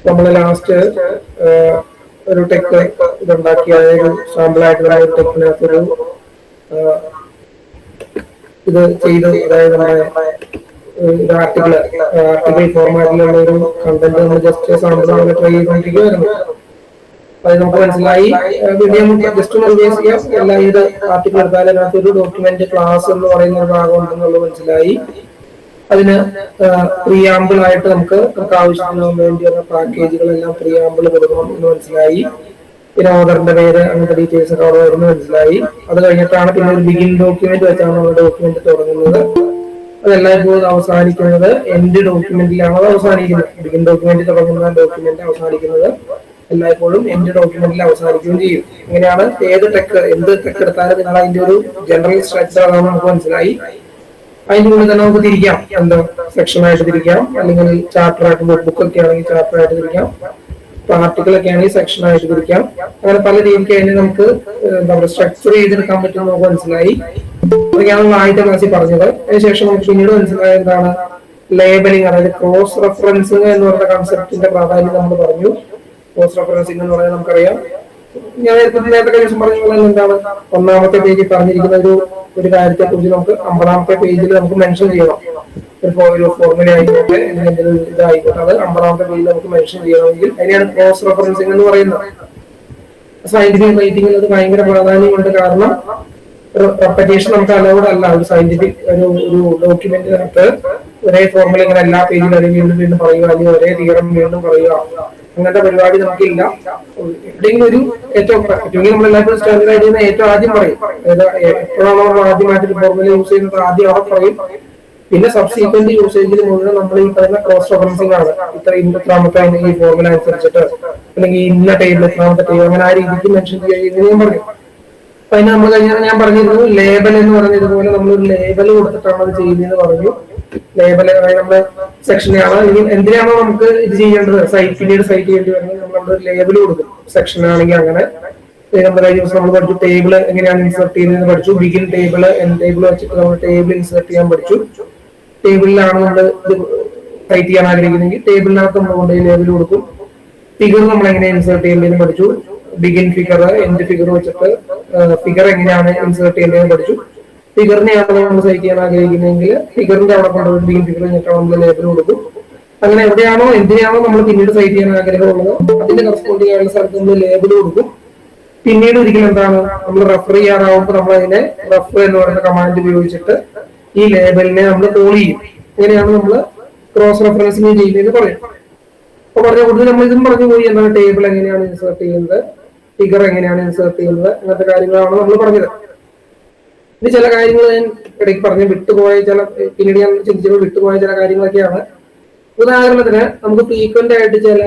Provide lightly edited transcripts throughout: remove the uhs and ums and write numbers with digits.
നമ്മൾ ലാസ്റ്റ് ഒരു ടെക്ക് ഇതുണ്ടാക്കി അതൊരു സാമ്പിളായിട്ട് നമ്മൾ ഒരു ടെക്കിനകത്തൊരു ഇത് ചെയ്ത്, അതായത് നമ്മുടെ ഒരു ആർട്ടിക്കിൾ ഫോർമാറ്റിലുള്ള ഒരു കണ്ടന്റ് നമ്മൾ ജസ്റ്റ് സാമ്പിൾ നമ്മൾ ട്രൈ ചെയ്തുകൊണ്ടിരിക്കുകയായിരുന്നു. അത് നമുക്ക് മനസ്സിലായി. പിന്നെ നമുക്ക് ജസ്റ്റ് ഒന്ന് റിവൈസ് ചെയ്യാം. എല്ലാ ഇത് ആർട്ടിക്കിൾ എടുത്താൽ അതിനകത്ത് ഒരു ഡോക്യുമെന്റ് ക്ലാസ് എന്ന് പറയുന്ന ഒരു ഭാഗം ഉണ്ടെന്നുള്ളത് മനസ്സിലായി. അതിന് പ്രിയാമ്പിൾ ആയിട്ട് നമുക്ക് ആവശ്യത്തിന് വേണ്ടിയുള്ള പാക്കേജുകളെല്ലാം പ്രിയാമ്പിൾ കൊടുക്കണം എന്ന് മനസ്സിലായി. പിന്നെ ഓർഡറിന്റെ പേര് അങ്ങനത്തെ ഡീറ്റെയിൽസ് ഒക്കെ അവിടെ വരുന്നത് മനസ്സിലായി. അത് കഴിഞ്ഞിട്ടാണ് പിന്നെ ഒരു ബിഗിൻ ഡോക്യുമെന്റ് വെച്ചാണ് നമ്മുടെ ഡോക്യുമെന്റ് തുടങ്ങുന്നത്. അതെല്ലായ്പ്പോഴും അവസാനിക്കുന്നത് എൻഡ് ഡോക്യുമെന്റിലാണ് അത് അവസാനിക്കുന്നത്. ബിഗിൻ ഡോക്യുമെന്റ് തുടങ്ങുന്ന ഡോക്യുമെന്റ് അവസാനിക്കുന്നത് എല്ലായ്പ്പോഴും എൻഡ് ഡോക്യുമെന്റിൽ അവസാനിക്കുകയും ചെയ്യും. ഇങ്ങനെയാണ് ഏത് ടെക്ക് എന്ത് ടെക്ക് എടുത്താലും നിങ്ങൾ അതിന്റെ ഒരു ജനറൽ സ്ട്രക്ചർ അതാണെന്ന് നമുക്ക് മനസ്സിലായി. അതിന്റെ ഉള്ളിൽ തന്നെ നമുക്ക് തിരിക്കാം, എന്താ സെക്ഷനായിട്ട് തിരിക്കാം, അല്ലെങ്കിൽ ചാപ്റ്റർ ആയിട്ട് ബുക്ക് ഒക്കെ ആണെങ്കിൽ ചാപ്റ്റർ ആയിട്ട് തിരിക്കാം, ആർട്ടിക്കിൾ ഒക്കെ ആണെങ്കിൽ സെക്ഷൻ ആയിട്ട് തിരിക്കാം. അങ്ങനെ പല രീതിക്ക് അതിനെ നമുക്ക് എന്താ പറയുക സ്ട്രക്ചർ ചെയ്തെടുക്കാൻ പറ്റും നമുക്ക് മനസ്സിലായി. അതൊക്കെയാണ് ആദ്യത്തെ ക്ലാസ്സിൽ പറഞ്ഞത്. അതിനുശേഷം നമുക്ക് പിന്നീട് മനസ്സിലായ എന്താണ് ലേബലിംഗ്, അതായത് ക്രോസ് റെഫറൻസിങ് എന്ന് പറയുന്ന കൺസെപ്റ്റിന്റെ പ്രാധാന്യം നമ്മൾ പറഞ്ഞു. ക്രോസ് റെഫറൻസിങ് എന്ന് പറയുന്നത് നമുക്കറിയാം, ഞാൻ നേരത്തെ ദിവസം പറഞ്ഞ പോലെ എന്താണ് ഒന്നാമത്തെ പേജിൽ പറഞ്ഞിരിക്കുന്ന ഒരു കാര്യത്തെ കുറിച്ച് നമുക്ക് 50ാമത്തെ പേജിൽ നമുക്ക് മെൻഷൻ ചെയ്യണം. ഒരു ഫോർമുല ആയിക്കോട്ടെ, എന്തെങ്കിലും ഇതായിക്കോട്ടെ, അത് 50ാമത്തെ പേജിൽ നമുക്ക് മെൻഷൻ ചെയ്യണമെങ്കിൽ അതിനെയാണ് ക്രോസ് റെഫറൻസിങ് എന്ന് പറയുന്നത്. സയന്റിഫിക് റൈറ്റിംഗിൽ അത് ഭയങ്കര പ്രാധാന്യമുണ്ട്. കാരണം റെപ്പറ്റേഷൻ നമുക്ക് അലൗഡ് അല്ല. ഒരു സയന്റിഫിക് ഒരു ഡോക്യുമെന്റിനകത്ത് ഒരേ ഫോർമുല ഇങ്ങനെ എല്ലാ പേജിലും അല്ലെങ്കിൽ വീണ്ടും വീണ്ടും പറയുക, അല്ലെങ്കിൽ ഒരേ തിയറം വീണ്ടും പറയുക, അങ്ങനത്തെ പരിപാടി നമുക്കില്ല. എവിടെയെങ്കിലും ഒരു ഏറ്റവും നമ്മളെല്ലാവരും സ്റ്റാൻഡേർഡ് ചെയ്യുന്ന ഏറ്റവും ആദ്യം പറയും. എപ്പോഴാണോ നമ്മൾ ആദ്യമായിട്ട് ഒരു ഫോർമുല യൂസ് ചെയ്യുന്നത് ആദ്യം അവിടെ പറയും. പിന്നെ സബ്സീക്വന്റ് യൂസേജിൽ മുഴുവൻ നമ്മൾ ഈ പറയുന്ന ക്രോസ് റെഫറൻസിംഗ് ആണ്. ഇത്രാമത്തെ ഈ ഫോർമുല അനുസരിച്ചിട്ട് അല്ലെങ്കിൽ ഇന്ന ടേബിൾ എത്രാമത്തെ ടേബിൾ അങ്ങനെ ആ രീതിക്ക് മെൻഷൻ ചെയ്യുകയും പറയും. അപ്പൊ അതിന് നമ്മൾ കഴിഞ്ഞാൽ ഞാൻ പറഞ്ഞിരുന്നു ലേബൽ എന്ന് പറഞ്ഞതുപോലെ നമ്മളൊരു ലേബൽ കൊടുത്തിട്ടാണ് അത് ചെയ്യുന്നതെന്ന് പറഞ്ഞു. ലേബൽ നമ്മുടെ സെക്ഷനാണ്, അല്ലെങ്കിൽ എന്തിനാണോ നമുക്ക് ഇത് ചെയ്യേണ്ടത് പിന്നീട് സൈറ്റ് ചെയ്യേണ്ടി വരുന്നത് നമ്മൾ ഒരു ലേബൽ കൊടുക്കും. സെക്ഷൻ ആണെങ്കിൽ അങ്ങനെ നമ്മുടെ കഴിഞ്ഞ ദിവസം നമ്മൾ പഠിച്ചു ടേബിൾ എങ്ങനെയാണ് ഇൻസേർട്ട് ചെയ്യുന്നതെന്ന് പഠിച്ചു. ബിഗിൻ ടേബിൾ എൻഡ് ടേബിൾ വെച്ചിട്ട് നമ്മൾ ടേബിൾ ഇൻസേർട്ട് ചെയ്യാൻ പഠിച്ചു. ടേബിളിലാണ് നമ്മൾ ഇത് സൈറ്റ് ചെയ്യാൻ ആഗ്രഹിക്കുന്നെങ്കിൽ ടേബിളിനകത്ത് നമ്മൾ കൊണ്ട് ലേബൽ കൊടുക്കും. ഫിഗർ നമ്മൾ എങ്ങനെ ഇൻസേർട്ട് ചെയ്യേണ്ടതെന്ന് പഠിച്ചു. ബിഗിൻ ഫിഗർ എൻഡ് ഫിഗർ വെച്ചിട്ട് ഫിഗർ എങ്ങനെയാണ് ഇൻസേർട്ട് ചെയ്യേണ്ടതെന്ന് പഠിച്ചു. ഫിഗറിനെയാണ് നമ്മൾ സൈറ്റ് ചെയ്യാൻ ആഗ്രഹിക്കുന്നതെങ്കിൽ ഫിഗറിന്റെ അവിടെ കൊണ്ടുപോയി ബിഗിൻ ഫിഗർ വെച്ചിട്ടാണ് നമ്മൾ ലേബൽ കൊടുക്കും. അങ്ങനെ എവിടെയാണോ എന്തിനാണോ നമ്മൾ പിന്നീട് സൈറ്റ് ചെയ്യാൻ ആഗ്രഹമുള്ളത് അതിന്റെ കറസ്പോണ്ടിങ് ആയുള്ള സ്ഥലത്ത് നമ്മൾ ലേബൽ കൊടുക്കും. പിന്നീട് ഒരിക്കലും എന്താണ് നമ്മൾ റെഫർ ചെയ്യാറാവുമ്പോൾ നമ്മൾ അതിനെ റെഫർ എന്ന് പറയുന്ന കമാൻഡ് ഉപയോഗിച്ചിട്ട് ഈ ലേബലിനെ നമ്മൾ കോൾ ചെയ്യും. ഇങ്ങനെയാണ് നമ്മൾ ക്രോസ് റെഫറൻസിങ് ചെയ്യുന്നതെന്ന് പറയും. അപ്പൊ പറഞ്ഞ കൂടുതൽ നമ്മൾ ഇതും പറഞ്ഞു പോയി എന്താണ് ടേബിൾ എങ്ങനെയാണ് ഇൻസേർട്ട് ചെയ്യുന്നത്, ഫിഗർ എങ്ങനെയാണ് ഇൻസേർട്ട് ചെയ്യുന്നത്, അങ്ങനത്തെ കാര്യങ്ങളാണ് നമ്മൾ പറഞ്ഞത്. ഇനി ചില കാര്യങ്ങൾ ഞാൻ ഇടയ്ക്ക് പറഞ്ഞ് വിട്ടുപോയ പിന്നീട് ഞാൻ ചിന്തിച്ചപ്പോൾ വിട്ടുപോയ ചില കാര്യങ്ങളൊക്കെയാണ്. ഉദാഹരണത്തിന് നമുക്ക് ഫ്രീക്വന്റ് ആയിട്ട് ചില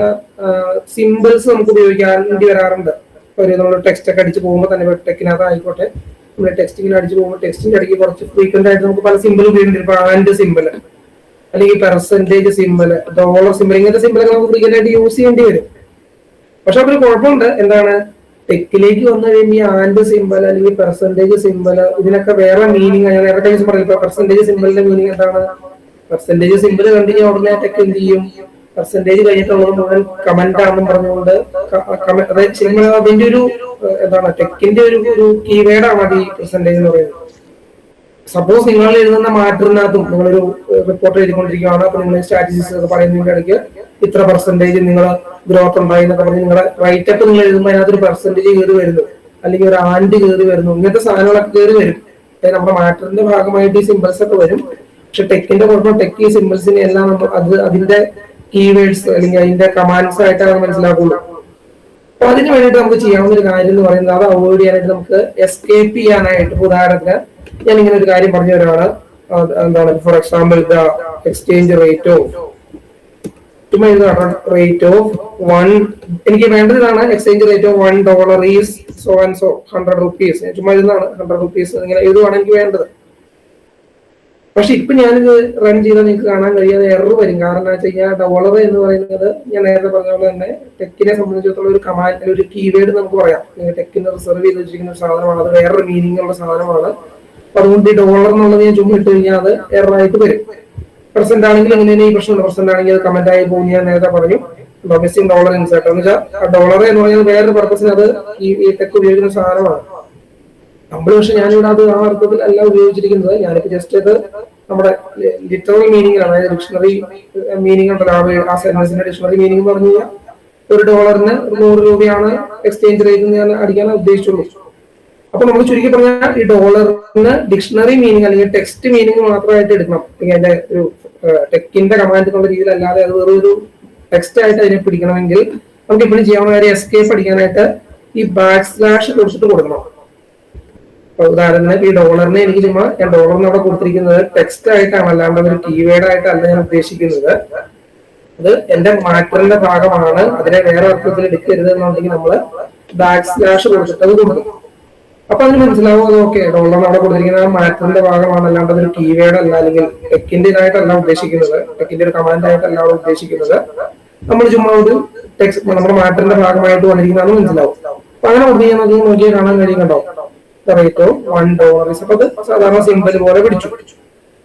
സിമ്പിൾസ് നമുക്ക് ഉപയോഗിക്കേണ്ടി വരാറുണ്ട്. ഒരു നമ്മൾ ടെക്സ്റ്റ് ഒക്കെ അടിച്ച് പോകുമ്പോൾ തന്നെ ടെക്കിനകത്ത് ആയിക്കോട്ടെ, നമ്മൾ ടെക്സ്റ്റിങ്ങിന് അടിച്ച് പോകുമ്പോൾ ടെക്സ്റ്റിന്റെ ഇടയ്ക്ക് കുറച്ച് ഫ്രീക്വന്റ് ആയിട്ട് നമുക്ക് പല സിമ്പിൾ ഉപയോഗിക്കേണ്ടി വരും. ആൻഡ് സിമ്പിൾ അല്ലെങ്കിൽ പെർസെന്റേജ് സിമ്പിൾ, ഡോളർ സിമ്പിൾ, ഇങ്ങനത്തെ സിമ്പിളൊക്കെ നമുക്ക് ഫ്രീക്വന്റ് ആയിട്ട് യൂസ് ചെയ്യേണ്ടി വരും. പക്ഷെ അതൊരു കുഴപ്പമുണ്ട്. എന്താണ് ടെക്കിലേക്ക് വന്നു കഴിയുമ്പോൾ ഈ ആൻഡ് സിമ്പിൾ അല്ലെങ്കിൽ പെർസെന്റേജ് സിമ്പിൾ ഇതിനൊക്കെ വേറെ മീനിങ്. ഞാൻ നേരത്തെ പറഞ്ഞു പെർസെന്റേജ് സിമ്പിളിന്റെ മീനിങ് എന്താണ്? പെർസെന്റേജ് സിമ്പിൾ കണ്ടു കഴിഞ്ഞാൽ ഉടനെ ടെക്ക് എന്ത് ചെയ്യും? പെർസെന്റേജ് കഴിഞ്ഞിട്ടുള്ളത് മുഴുവൻ കമന്റ് ആണെന്നും പറഞ്ഞുകൊണ്ട് അതിന്റെ ഒരു എന്താണ് ടെക്കിന്റെ ഒരു കീവേഡാണ് അത് ഈ പെർസെന്റേജ് എന്ന് പറയുന്നത്. സപ്പോസ് നിങ്ങൾ എഴുതുന്ന മാറ്ററിനകത്തും നിങ്ങളൊരു റിപ്പോർട്ട് എഴുതിക്കൊണ്ടിരിക്കുകയാണ്. അപ്പൊ നിങ്ങൾ സ്റ്റാറ്റിസ്റ്റിക്സ് ഒക്കെ പറയുന്നതിന്റെ ഇടയ്ക്ക് ഇത്ര പെർസെന്റേജ് നിങ്ങൾ ഗ്രോത്ത് ഉണ്ടായി എന്നൊക്കെ പറഞ്ഞ് നിങ്ങളുടെ റൈറ്റപ്പ് നിങ്ങൾ എഴുതുമ്പോൾ അതിനകത്തൊരു പെർസെന്റേജ് കയറി വരുന്നു, അല്ലെങ്കിൽ ഒരു ആൻഡ് കയറി വരുന്നു, ഇങ്ങനത്തെ സാധനങ്ങളൊക്കെ കയറി വരും. നമ്മുടെ മാറ്ററിന്റെ ഭാഗമായിട്ട് ഈ സിമ്പിൾസ് ഒക്കെ വരും. പക്ഷെ ടെക്കിന്റെ കുഴപ്പം ടെക്ക് ഈ സിമ്പിൾസിനെ എല്ലാം നമ്മൾ അതിന്റെ കീവേഡ്സ് അല്ലെങ്കിൽ അതിന്റെ കമാൻഡ്സ് ആയിട്ടാണ് മനസ്സിലാക്കുള്ളൂ. അപ്പൊ അതിന് വേണ്ടിയിട്ട് നമുക്ക് ചെയ്യാവുന്ന ഒരു കാര്യം എന്ന് പറയുന്നത് അത് അവോയ്ഡ് ചെയ്യാനായിട്ട് നമുക്ക് എസ്കേപ്പ് ചെയ്യാനായിട്ട്. ഉദാഹരണത്തിന് ഞാൻ ഇങ്ങനെ ഒരു കാര്യം പറഞ്ഞു തരാണ്. എന്താണ് for example the exchange rate of rate of 1. എനിക്ക് വേണ്ടതാണ് exchange rate of $1 is so and so 100 rupees. ചുമ്മാ ഇരുന്നാണ് 100 rupees ഇങ്ങനെ എഴുതുവാണ് എനിക്ക് വേണ്ടത്. പക്ഷെ ഇപ്പൊ ഞാനിത് റൺ ചെയ്താൽ നിങ്ങൾക്ക് കാണാൻ കഴിയാതെ എറർ വരും. കാരണം എന്താ വെച്ച് കഴിഞ്ഞാൽ ഡോളർ എന്ന് പറയുന്നത് ഞാൻ നേരത്തെ പറഞ്ഞ പോലെ തന്നെ ടെക്കിനെ സംബന്ധിച്ചിടത്തോളം ഒരു കമാൻഡ് ഒരു കീവേഡ് നമുക്ക് പറയാം. ടെക്കിന് റിസർവ് ചെയ്ത് വെച്ചിരിക്കുന്ന ഒരു സാധനമാണ്. അത് വേറൊരു മീനിങ് ഉള്ള സാധനമാണ്. അപ്പൊ അതുകൊണ്ട് ഈ ഡോളർ എന്നുള്ളത് ഞാൻ ചുമ്മാ ഇട്ട് കഴിഞ്ഞാൽ അത് എറർ ആയിട്ട് വരും. പെർസെന്റ് ആണെങ്കിൽ അങ്ങനെ തന്നെ ഈ പ്രശ്നമുണ്ട്. പെർസെന്റ് ആണെങ്കിൽ അത് കമന്റ് ആയി പോകും. ഞാൻ നേരത്തെ പറഞ്ഞു. മിസ്സിംഗ് ഡോളർ ഇൻസേർട്ട് എന്ന് വെച്ചാൽ ഡോളർ എന്ന് പറയുന്നത് വേറൊരു പർപ്പസിന് അത് ഈ ടെക് ഉപയോഗിക്കുന്ന സാധനമാണ്. നമ്മൾ പക്ഷെ ഞാനിവിടെ അത് ആ അർത്ഥത്തിൽ അല്ല ഉപയോഗിച്ചിരിക്കുന്നത്. ഞാനിപ്പോ ജസ്റ്റ് ഇത് നമ്മുടെ ലിറ്ററൽ മീനിങ്ങിലാണ്, അതായത് ഡിക്ഷണറി മീനിങ് ഉണ്ടല്ലോ, ആ സെന്റൻസിന്റെ ഡിക്ഷണറി മീനിങ് പറഞ്ഞു കഴിഞ്ഞാൽ $1 100 രൂപയാണ് എക്സ്ചേഞ്ച് റേറ്റ് ഞാൻ അടിക്കാൻ ഉദ്ദേശിച്ചുള്ളൂ. അപ്പൊ നമ്മൾ ചുരുക്കി പറഞ്ഞാൽ ഈ ഡോളറിന് ഡിക്ഷണറി മീനിങ് അല്ലെങ്കിൽ ടെക്സ്റ്റ് മീനിങ് മാത്രമായിട്ട് എടുക്കണം. അതിന്റെ ഒരു ടെക്കിന്റെ കമാൻഡ് എന്നുള്ള രീതിയിൽ അല്ലാതെ അത് വേറൊരു ടെക്സ്റ്റ് ആയിട്ട് അതിനെ പിടിക്കണമെങ്കിൽ നമുക്ക് എപ്പോഴും ചെയ്യാവുന്ന കാര്യം എസ്കേപ്പ് അടിക്കാനായിട്ട് ഈ / കൊടുത്തിട്ട് കൊടുക്കണം. ഉദാഹരണത്തിന് ഈ ഡോളറിനെ എനിക്ക് ചുമ്മാ ഞാൻ ഡോളറിന് അവിടെ കൊടുത്തിരിക്കുന്നത് ടെക്സ്റ്റ് ആയിട്ടാണ്, അല്ലാണ്ട് ഒരു കീവേഡ് ആയിട്ടല്ല ഞാൻ ഉദ്ദേശിക്കുന്നത്. അത് എന്റെ മാറ്ററിന്റെ ഭാഗമാണ്, അതിനെ വേറെ അർത്ഥത്തിൽ എടുക്കരുത് എന്നുണ്ടെങ്കിൽ നമ്മള് / കൊടുത്തിട്ട് അത് കൊടുക്കും. അപ്പൊ അതിന് മനസ്സിലാവും അത് ഓക്കെ ഡോളറിന് അവിടെ കൊടുത്തിരിക്കുന്ന മാറ്ററിന്റെ ഭാഗമാണ്, അല്ലാണ്ട് ഒരു കീവേഡ് അല്ല, അല്ലെങ്കിൽ ടെക്കിന്റെ ഇതായിട്ടല്ല ഉദ്ദേശിക്കുന്നത്, ടെക്കിന്റെ ഒരു കമാൻഡ് ആയിട്ടല്ല അവിടെ ഉദ്ദേശിക്കുന്നത്. നമ്മൾ ചുമ്മാ ഒരു ടെക്സ്റ്റ് നമ്മുടെ മാറ്ററിന്റെ ഭാഗമായിട്ട് വന്നിരിക്കുന്നതാണ് മനസ്സിലാവും. അപ്പൊ അങ്ങനെ കൊടുത്ത് നോക്കിയാൽ കാണാൻ കഴിയും കണ്ടോ, റേറ്റ് ഓഫ് $1. അപ്പൊ അത് സാധാരണ സിമ്പിൾ പോലെ പിടിച്ചു.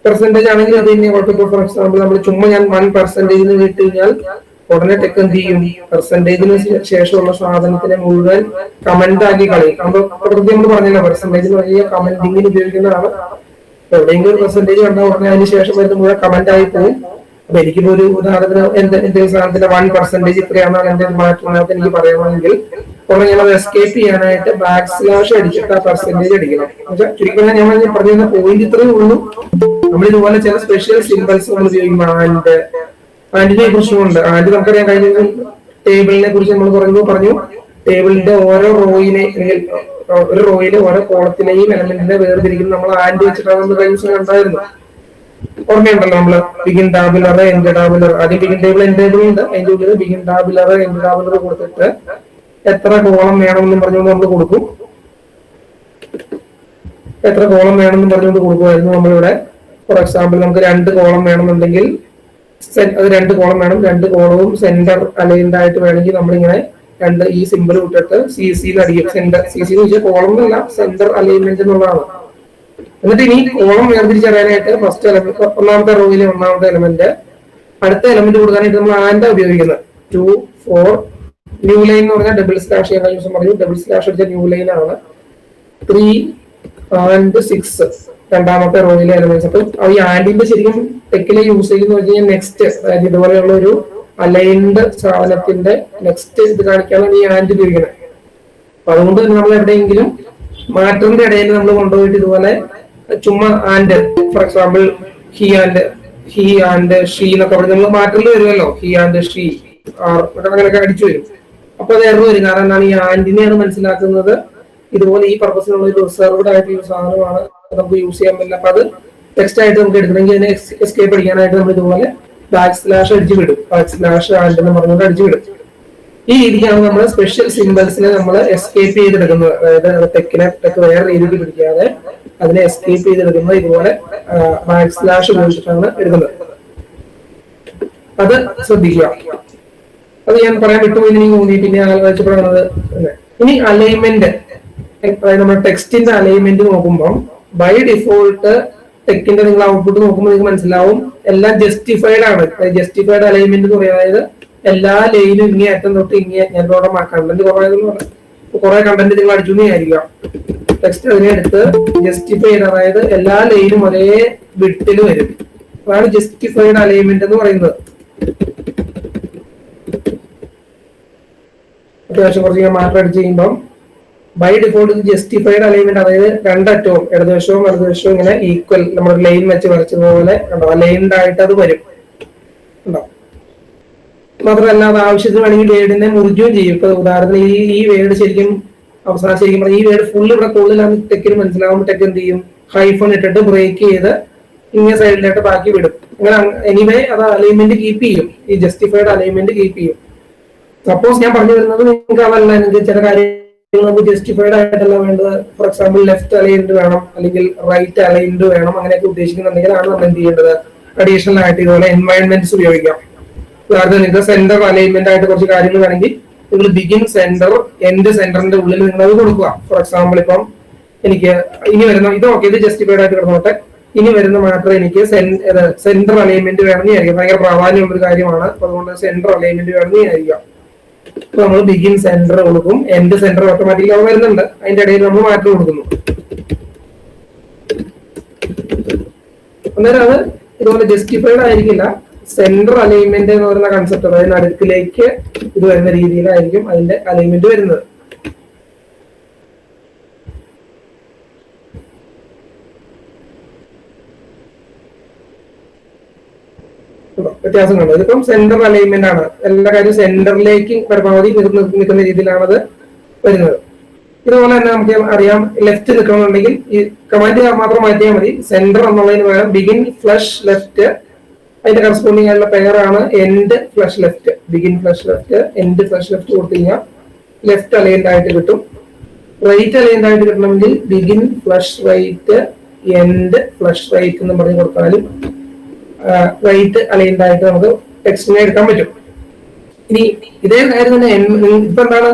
പെർസെന്റേജ് ആണെങ്കിൽ അത് തന്നെ കുഴപ്പമില്ല. ഫോർ എക്സാമ്പിൾ നമ്മൾ ചുമ്മാ ഞാൻ 1% ഇട്ട് കഴിഞ്ഞാൽ ഉടനെ ടെക്ക് എന്ത് ചെയ്യും, പെർസെന്റേജിന് ശേഷമുള്ള സാധനത്തിനെ മുഴുവൻ കമന്റ് ആക്കി കളയും. പ്രകൃതി നമ്മൾ പറഞ്ഞില്ല, പെർസെന്റേജിന് വലിയ കമന്റിങ്ങിന് ഉപയോഗിക്കുന്നതാണ്. എവിടെയെങ്കിലും ഒരു പെർസെന്റേജ് കണ്ടാൽ ഉടനെ അതിന് ശേഷം വരുന്ന മുഴുവൻ കമന്റ് ആയി പോകും. അപ്പൊ എനിക്കിപ്പോ ഒരു ഉദാഹരണത്തിന് എന്തെങ്കിലും സാധനത്തിന്റെ 1% ഇത്രയാണെന്നാണ് എന്റെ മാറ്റുന്നത് എനിക്ക് പറയണമെങ്കിൽ ഉടനെ ഞാൻ അത് എസ്കേപ്പ് ചെയ്യാനായിട്ട് / അടിച്ചിട്ട് ആ പെർസെന്റേജ് അടിക്കണം. ചുരുക്കം ഞാൻ പറഞ്ഞിരുന്ന പോയിന്റ് ഇത്രയേ ഉള്ളൂ. നമ്മൾ ഇതുപോലെ ചില സ്പെഷ്യൽ സിംബൽസ് നമ്മൾ ഉപയോഗിക്കുമ്പോൾ ആന്റിനെ കുറിച്ചുണ്ട്. ആന്റി നമുക്കറിയാം, കഴിഞ്ഞ ടേബിളിനെ കുറിച്ച് നമ്മൾ പറഞ്ഞു ടേബിളിന്റെ ഓരോ റോയിനെ അല്ലെങ്കിൽ ഒരു റോയിലെ ഓരോ കോളത്തിനെയും എലമെന്റിനെ വേർതിരിക്കുന്ന നമ്മൾ ആന്റി വെച്ചിട്ടാണ് നമ്മൾ കഴിഞ്ഞ കണ്ടായിരുന്നു. ഓർമ്മയുണ്ടല്ലോ, നമ്മള് ബിഗിൻ ടാബുലർ, എൻഡ് ടാബുലർ, ആദ്യം ബിഗിൻ ടേബിൾ എൻഡ് ടേബിൾ ഉണ്ട്, അതിന്റെ ഉള്ളിൽ ബിഗിൻ ടാബുലർ എൻഡ് ടാബുലർ കൊടുത്തിട്ട് എത്ര കോളം വേണമെന്നും പറഞ്ഞുകൊണ്ട് നമ്മൾ കൊടുക്കും. എത്ര കോളം വേണമെന്നും പറഞ്ഞുകൊണ്ട് കൊടുക്കുമായിരുന്നു നമ്മളിവിടെ. ഫോർ എക്സാമ്പിൾ നമുക്ക് 2 കോളം വേണമെന്നുണ്ടെങ്കിൽ അത് 2 കോളം വേണം, 2 കോളവും സെന്റർ അലൈൻഡ് ആയിട്ട് വേണമെങ്കിൽ നമ്മളിങ്ങനെ ഈ സിമ്പിൾ വിട്ടിട്ട് CC അടിക്കും. സെന്റർ CC എന്ന് വെച്ചാൽ കോളം എന്നല്ല, സെന്റർ അലൈൻമെന്റ് എന്നുള്ളതാണ്. എന്നിട്ട് ഇനി കോളം വേർതിരിച്ചറിയാനായിട്ട് ഫസ്റ്റ് എലമെന്റ്, ഒന്നാമത്തെ റോയിലെ ഒന്നാമത്തെ എലമെന്റ്, അടുത്ത എലമെന്റ് കൊടുക്കാനായിട്ട് നമ്മൾ ആൻഡ് ഉപയോഗിക്കുന്നത്. 2 4 ന്യൂ ലൈൻ എന്ന് പറഞ്ഞാൽ / ഞാൻ കഴിഞ്ഞ ദിവസം പറഞ്ഞു, / അടിച്ച ന്യൂ ലൈൻ ആണ്. 3 and 6 രണ്ടാമത്തെ റോയിലെ എലമെന്റ്സ്. അപ്പൊ ഈ ആൻഡിന്റെ ശരിക്കും ടെക്കിലെ യൂസ് ചെയ്യുന്ന കഴിഞ്ഞാൽ നെക്സ്റ്റ്, അതായത് ഇതുപോലെയുള്ള ഒരു അലൈൻഡ് സാധനത്തിന്റെ നെക്സ്റ്റ് ഇത് കാണിക്കാനാണ് ഈ ആൻഡ് ഉപയോഗിക്കുന്നത്. അപ്പൊ അതുകൊണ്ട് തന്നെ നമ്മൾ എവിടെയെങ്കിലും മാറ്ററിന്റെ ഇടയിൽ നമ്മൾ കൊണ്ടുപോയിട്ട് ഇതുപോലെ ചുമ്മാ and, for example he and she എന്നൊക്കെ പറഞ്ഞ് നമ്മൾ മാറ്ററിൽ വരുമല്ലോ, ഹി ആൻഡ് ഷീ അങ്ങനെയൊക്കെ അടിച്ചു വരും. അപ്പൊ അത് എറർ വരും. കാരണം എന്താണ്, ഈ ആൻഡിനെയാണ് മനസ്സിലാക്കുന്നത് ഇതുപോലെ ഈ പർപ്പസിനുള്ള ഒരു റിസർവ്ഡ് ആയിട്ടുള്ള സാധനമാണ്, നമുക്ക് യൂസ് ചെയ്യാൻ പറ്റില്ല. അപ്പൊ അത് ടെക്സ്റ്റ് ആയിട്ട് നമുക്ക് എടുക്കണമെങ്കിൽ അതിനെ എസ്കേപ്പ് അടിക്കാനായിട്ട് നമ്മൾ ഇതുപോലെ / അടിച്ചു വിടും, / ആൻഡ് എന്ന് പറഞ്ഞുകൊണ്ട് അടിച്ചു വിടും. ഈ രീതിക്കാണ് നമ്മൾ സ്പെഷ്യൽ സിംബൽസിനെ നമ്മൾ എസ്കേപ്പ് ചെയ്തെടുക്കുന്നത്. അതായത് ടെക്ക് വേറെ രീതിക്ക് പിടിക്കാതെ അതിനെ എസ്കേപ്പ് ചെയ്തെടുക്കുന്നത് ഇതുപോലെ / ഉപയോഗിച്ചിട്ടാണ് എടുക്കുന്നത്. അത് ശ്രദ്ധിക്കുക. അത് ഞാൻ പറയാൻ വിട്ടുപോയി എനിക്ക് തോന്നി, പിന്നെ ആലോചിച്ചപ്പോഴാണത്. ഇനി അലൈൻമെന്റ്, അതായത് നമ്മുടെ ടെക്സ്റ്റിന്റെ അലൈൻമെന്റ് നോക്കുമ്പോൾ ബൈ ഡിഫോൾട്ട് ടെക്കിന്റെ നിങ്ങൾ ഔട്ട്പുട്ട് നോക്കുമ്പോൾ നിങ്ങൾക്ക് മനസ്സിലാവും എല്ലാം ജസ്റ്റിഫൈഡ് ആണ്. ജസ്റ്റിഫൈഡ് അലൈൻമെന്റ് എന്ന് പറയുന്നത് അതായത് എല്ലാ ലൈനും ഇങ്ങനെ അറ്റം തൊട്ട് ഇങ്ങനെ, ഞാൻ കണ്ടന്റ് കുറെ കണ്ടന്റ് നിങ്ങൾ അടിച്ചു വിചാരിക്കാം. ടെക്സ്റ്റ് അതിനെ എടുത്ത് ജസ്റ്റിഫൈഡ്, അതായത് എല്ലാ ലൈനും ഒരേ വിട്ടിൽ വരും. അതാണ് ജസ്റ്റിഫൈഡ് അലൈൻമെന്റ് എന്ന് പറയുന്നത്. അത്യാവശ്യം കുറച്ച് ഞാൻ മാറ്റം അടിച്ച് ചെയ്യുമ്പോൾ ബൈ ഡിഫോൾട്ട് ജസ്റ്റിഫൈഡ് അലൈൻമെന്റ്, അതായത് രണ്ടറ്റവും ഇടതുവശവും വലതുവശവും ഇങ്ങനെ ഈക്വൽ നമ്മൾ ലൈൻ വെച്ച് വരച്ചതുപോലെ കണ്ടോ, അലൈൻഡ് ആയിട്ട് അത് വരും ഉണ്ടോ. മാത്രമല്ല അത് ആവശ്യത്തിന് വേണമെങ്കിൽ വേർഡിനെ മുറിക്കുകയും ചെയ്യും. ഇപ്പൊ ഉദാഹരണത്തിന് ഈ വേർഡ് ശരിക്കും അവസാനം ശരിക്കും ഈ വേർഡ് ഫുൾ ഇവിടെ കൂടുതലാണ് ടെക്കിന് മനസ്സിലാവുമ്പോൾ ടെക്ക് എന്ത് ചെയ്യും, ഹൈഫൺ ഇട്ടിട്ട് ബ്രേക്ക് ചെയ്ത് ഇങ്ങനെ സൈഡിലായിട്ട് ബാക്കി വിടും. അങ്ങനെ എനിവേ അത് അലൈൻമെന്റ് കീപ്പ് ചെയ്യും, ഈ ജസ്റ്റിഫൈഡ് അലൈൻമെന്റ് കീപ്പ് ചെയ്യും. സപ്പോസ് ഞാൻ പറഞ്ഞു വരുന്നത് നിങ്ങൾക്ക് അതല്ല, നിങ്ങൾക്ക് ചില കാര്യങ്ങൾ നമുക്ക് ജസ്റ്റിഫൈഡ് ആയിട്ടല്ല വേണ്ടത്. ഫോർ എക്സാമ്പിൾ ലെഫ്റ്റ് അലൈൻഡ് വേണം, അല്ലെങ്കിൽ റൈറ്റ് അലൈൻഡ് വേണം, അങ്ങനെയൊക്കെ ഉദ്ദേശിക്കുന്നുണ്ടെങ്കിലാണ് നമ്മൾ എന്ത് ചെയ്യേണ്ടത്, അഡീഷണൽ ആയിട്ട് ഇതുപോലെ എൻവയൺമെന്റ്സ് ഉപയോഗിക്കാം. ഉദാഹരണത്തിന് നിങ്ങൾക്ക് സെന്റർ അലൈൻമെന്റ് ആയിട്ട് കുറച്ച് കാര്യങ്ങൾ വേണമെങ്കിൽ നിങ്ങൾ ബിഗിൻ സെന്റർ എൻഡ് സെന്ററിന്റെ ഉള്ളിൽ നിങ്ങൾ അത് കൊടുക്കുക. ഫോർ എക്സാമ്പിൾ ഇപ്പം എനിക്ക് ഇനി വരുന്ന ഇത് ഓക്കെ, ഇത് ജസ്റ്റിഫൈഡ് ആയിട്ട് കിടന്നോട്ടെ. ഇനി വരുന്ന മാറ്റർ എനിക്ക് സെന്റർ അലൈൻമെന്റ് വേണമെന്ന് വിചാരിക്കാം. ഭയങ്കര പ്രാധാന്യമുള്ള ഒരു കാര്യമാണ്. അപ്പൊ അതുകൊണ്ട് സെന്റർ അലൈൻമെന്റ് വേണമെന്ന് വിചാരിക്കാം. അപ്പൊ നമ്മൾ ബിഗിൻ സെന്റർ കൊടുക്കും, എൻഡ് സെന്റർ ഓട്ടോമാറ്റിക്കലി അവിടെ വരുന്നുണ്ട്, അതിന്റെ ഇടയിൽ നമ്മൾ മാറ്റർ കൊടുക്കുന്നു. അന്നേരം അത് ഇതുപോലെ ജസ്റ്റിഫൈഡ് ആയിരിക്കില്ല. സെന്റർ അലൈൻമെന്റ് എന്ന് പറയുന്ന കൺസെപ്റ്റ്, അതായത് നടുക്കിലേക്ക് ഇത് വരുന്ന രീതിയിലായിരിക്കും അതിന്റെ അലൈൻമെന്റ് വരുന്നത്. വ്യത്യാസം കണ്ടു. ഇതിപ്പം സെന്റർ അലൈൻമെന്റ് ആണ്, എല്ലാ കാര്യവും സെന്ററിലേക്ക് പരമാവധി നിൽക്കുന്ന രീതിയിലാണ് അത് വരുന്നത്. ഇതുപോലെ തന്നെ നമുക്ക് അറിയാം, ലെഫ്റ്റ് നിൽക്കണമെന്നുണ്ടെങ്കിൽ ഈ കമാൻഡ് മാത്രം മാറ്റിയാൽ മതി. സെന്റർ എന്നുള്ളതിന് പകരം ബിഗിൻ ഫ്ലഷ് ലെഫ്റ്റ്, അതിന്റെ കറസ്പോണ്ടിങ് ആയിട്ടുള്ള പെയറാണ് end flush left. Begin flush left, end flush left കൊടുത്തു കഴിഞ്ഞാൽ ലെഫ്റ്റ് അലൈൻഡ് ആയിട്ട് കിട്ടും. റൈറ്റ് അലൈൻഡ് ആയിട്ട് കിട്ടണമെങ്കിൽ begin flush right, end flush right എന്ന് പറഞ്ഞ് കൊടുത്താലും റൈറ്റ് അലൈൻഡ് ആയിട്ട് നമുക്ക് ടെക്സ്റ്റിനെ എടുക്കാൻ പറ്റും. ഇനി ഇതേ കാര്യം തന്നെ ഇപ്പൊ എന്താണ്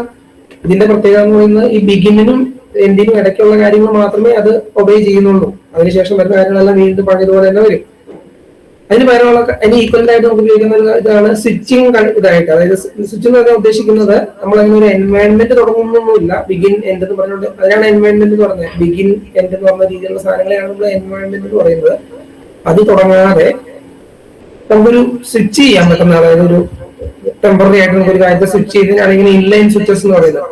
ഇതിന്റെ പ്രത്യേകത എന്ന് പറയുന്നത്, ഈ ബിഗിനും എൻഡിനും ഇടയ്ക്കുള്ള കാര്യങ്ങൾ മാത്രമേ അത് ഒബേ ചെയ്യുന്നുള്ളൂ. അതിനുശേഷം വരുന്ന കാര്യങ്ങളെല്ലാം വീണ്ടും പഴയതുപോലെ തന്നെ വരും. അതിന് പകരമുള്ള അതിന് ഈക്വലന്റ് ആയിട്ട് നമുക്ക് ഉപയോഗിക്കുന്ന ഒരു ഇതാണ് സ്വിച്ചിങ് ഇതായിട്ട്. അതായത് സ്വിച്ചിങ് എന്ന് ഉദ്ദേശിക്കുന്നത് നമ്മൾ അങ്ങനെ ഒരു എൻവയൺമെന്റ് തുടങ്ങുന്നൊന്നുമില്ല. ബിഗിൻ എൻഡ് എന്ന് പറഞ്ഞുകൊണ്ട് അതിനാണ് എൻവയൺമെന്റ് എന്ന് പറഞ്ഞത്. ബിഗിൻ എൻഡ് എന്ന് പറഞ്ഞ രീതിയിലുള്ള സാധനങ്ങളെയാണ് നമ്മൾ എൻവയൺമെന്റ് എന്ന് പറയുന്നത്. അത് തുടങ്ങാതെ നമുക്കൊരു സ്വിച്ച് ചെയ്യാൻ പറ്റുന്ന, അതായത് ഒരു ടെമ്പററി ആയിട്ട് നമുക്ക് ഒരു കാര്യത്തെ സ്വിച്ച് ചെയ്തതിനാണ് ഇങ്ങനെ ഇൻലൈൻ സ്വിച്ചസ് എന്ന് പറയുന്നത്.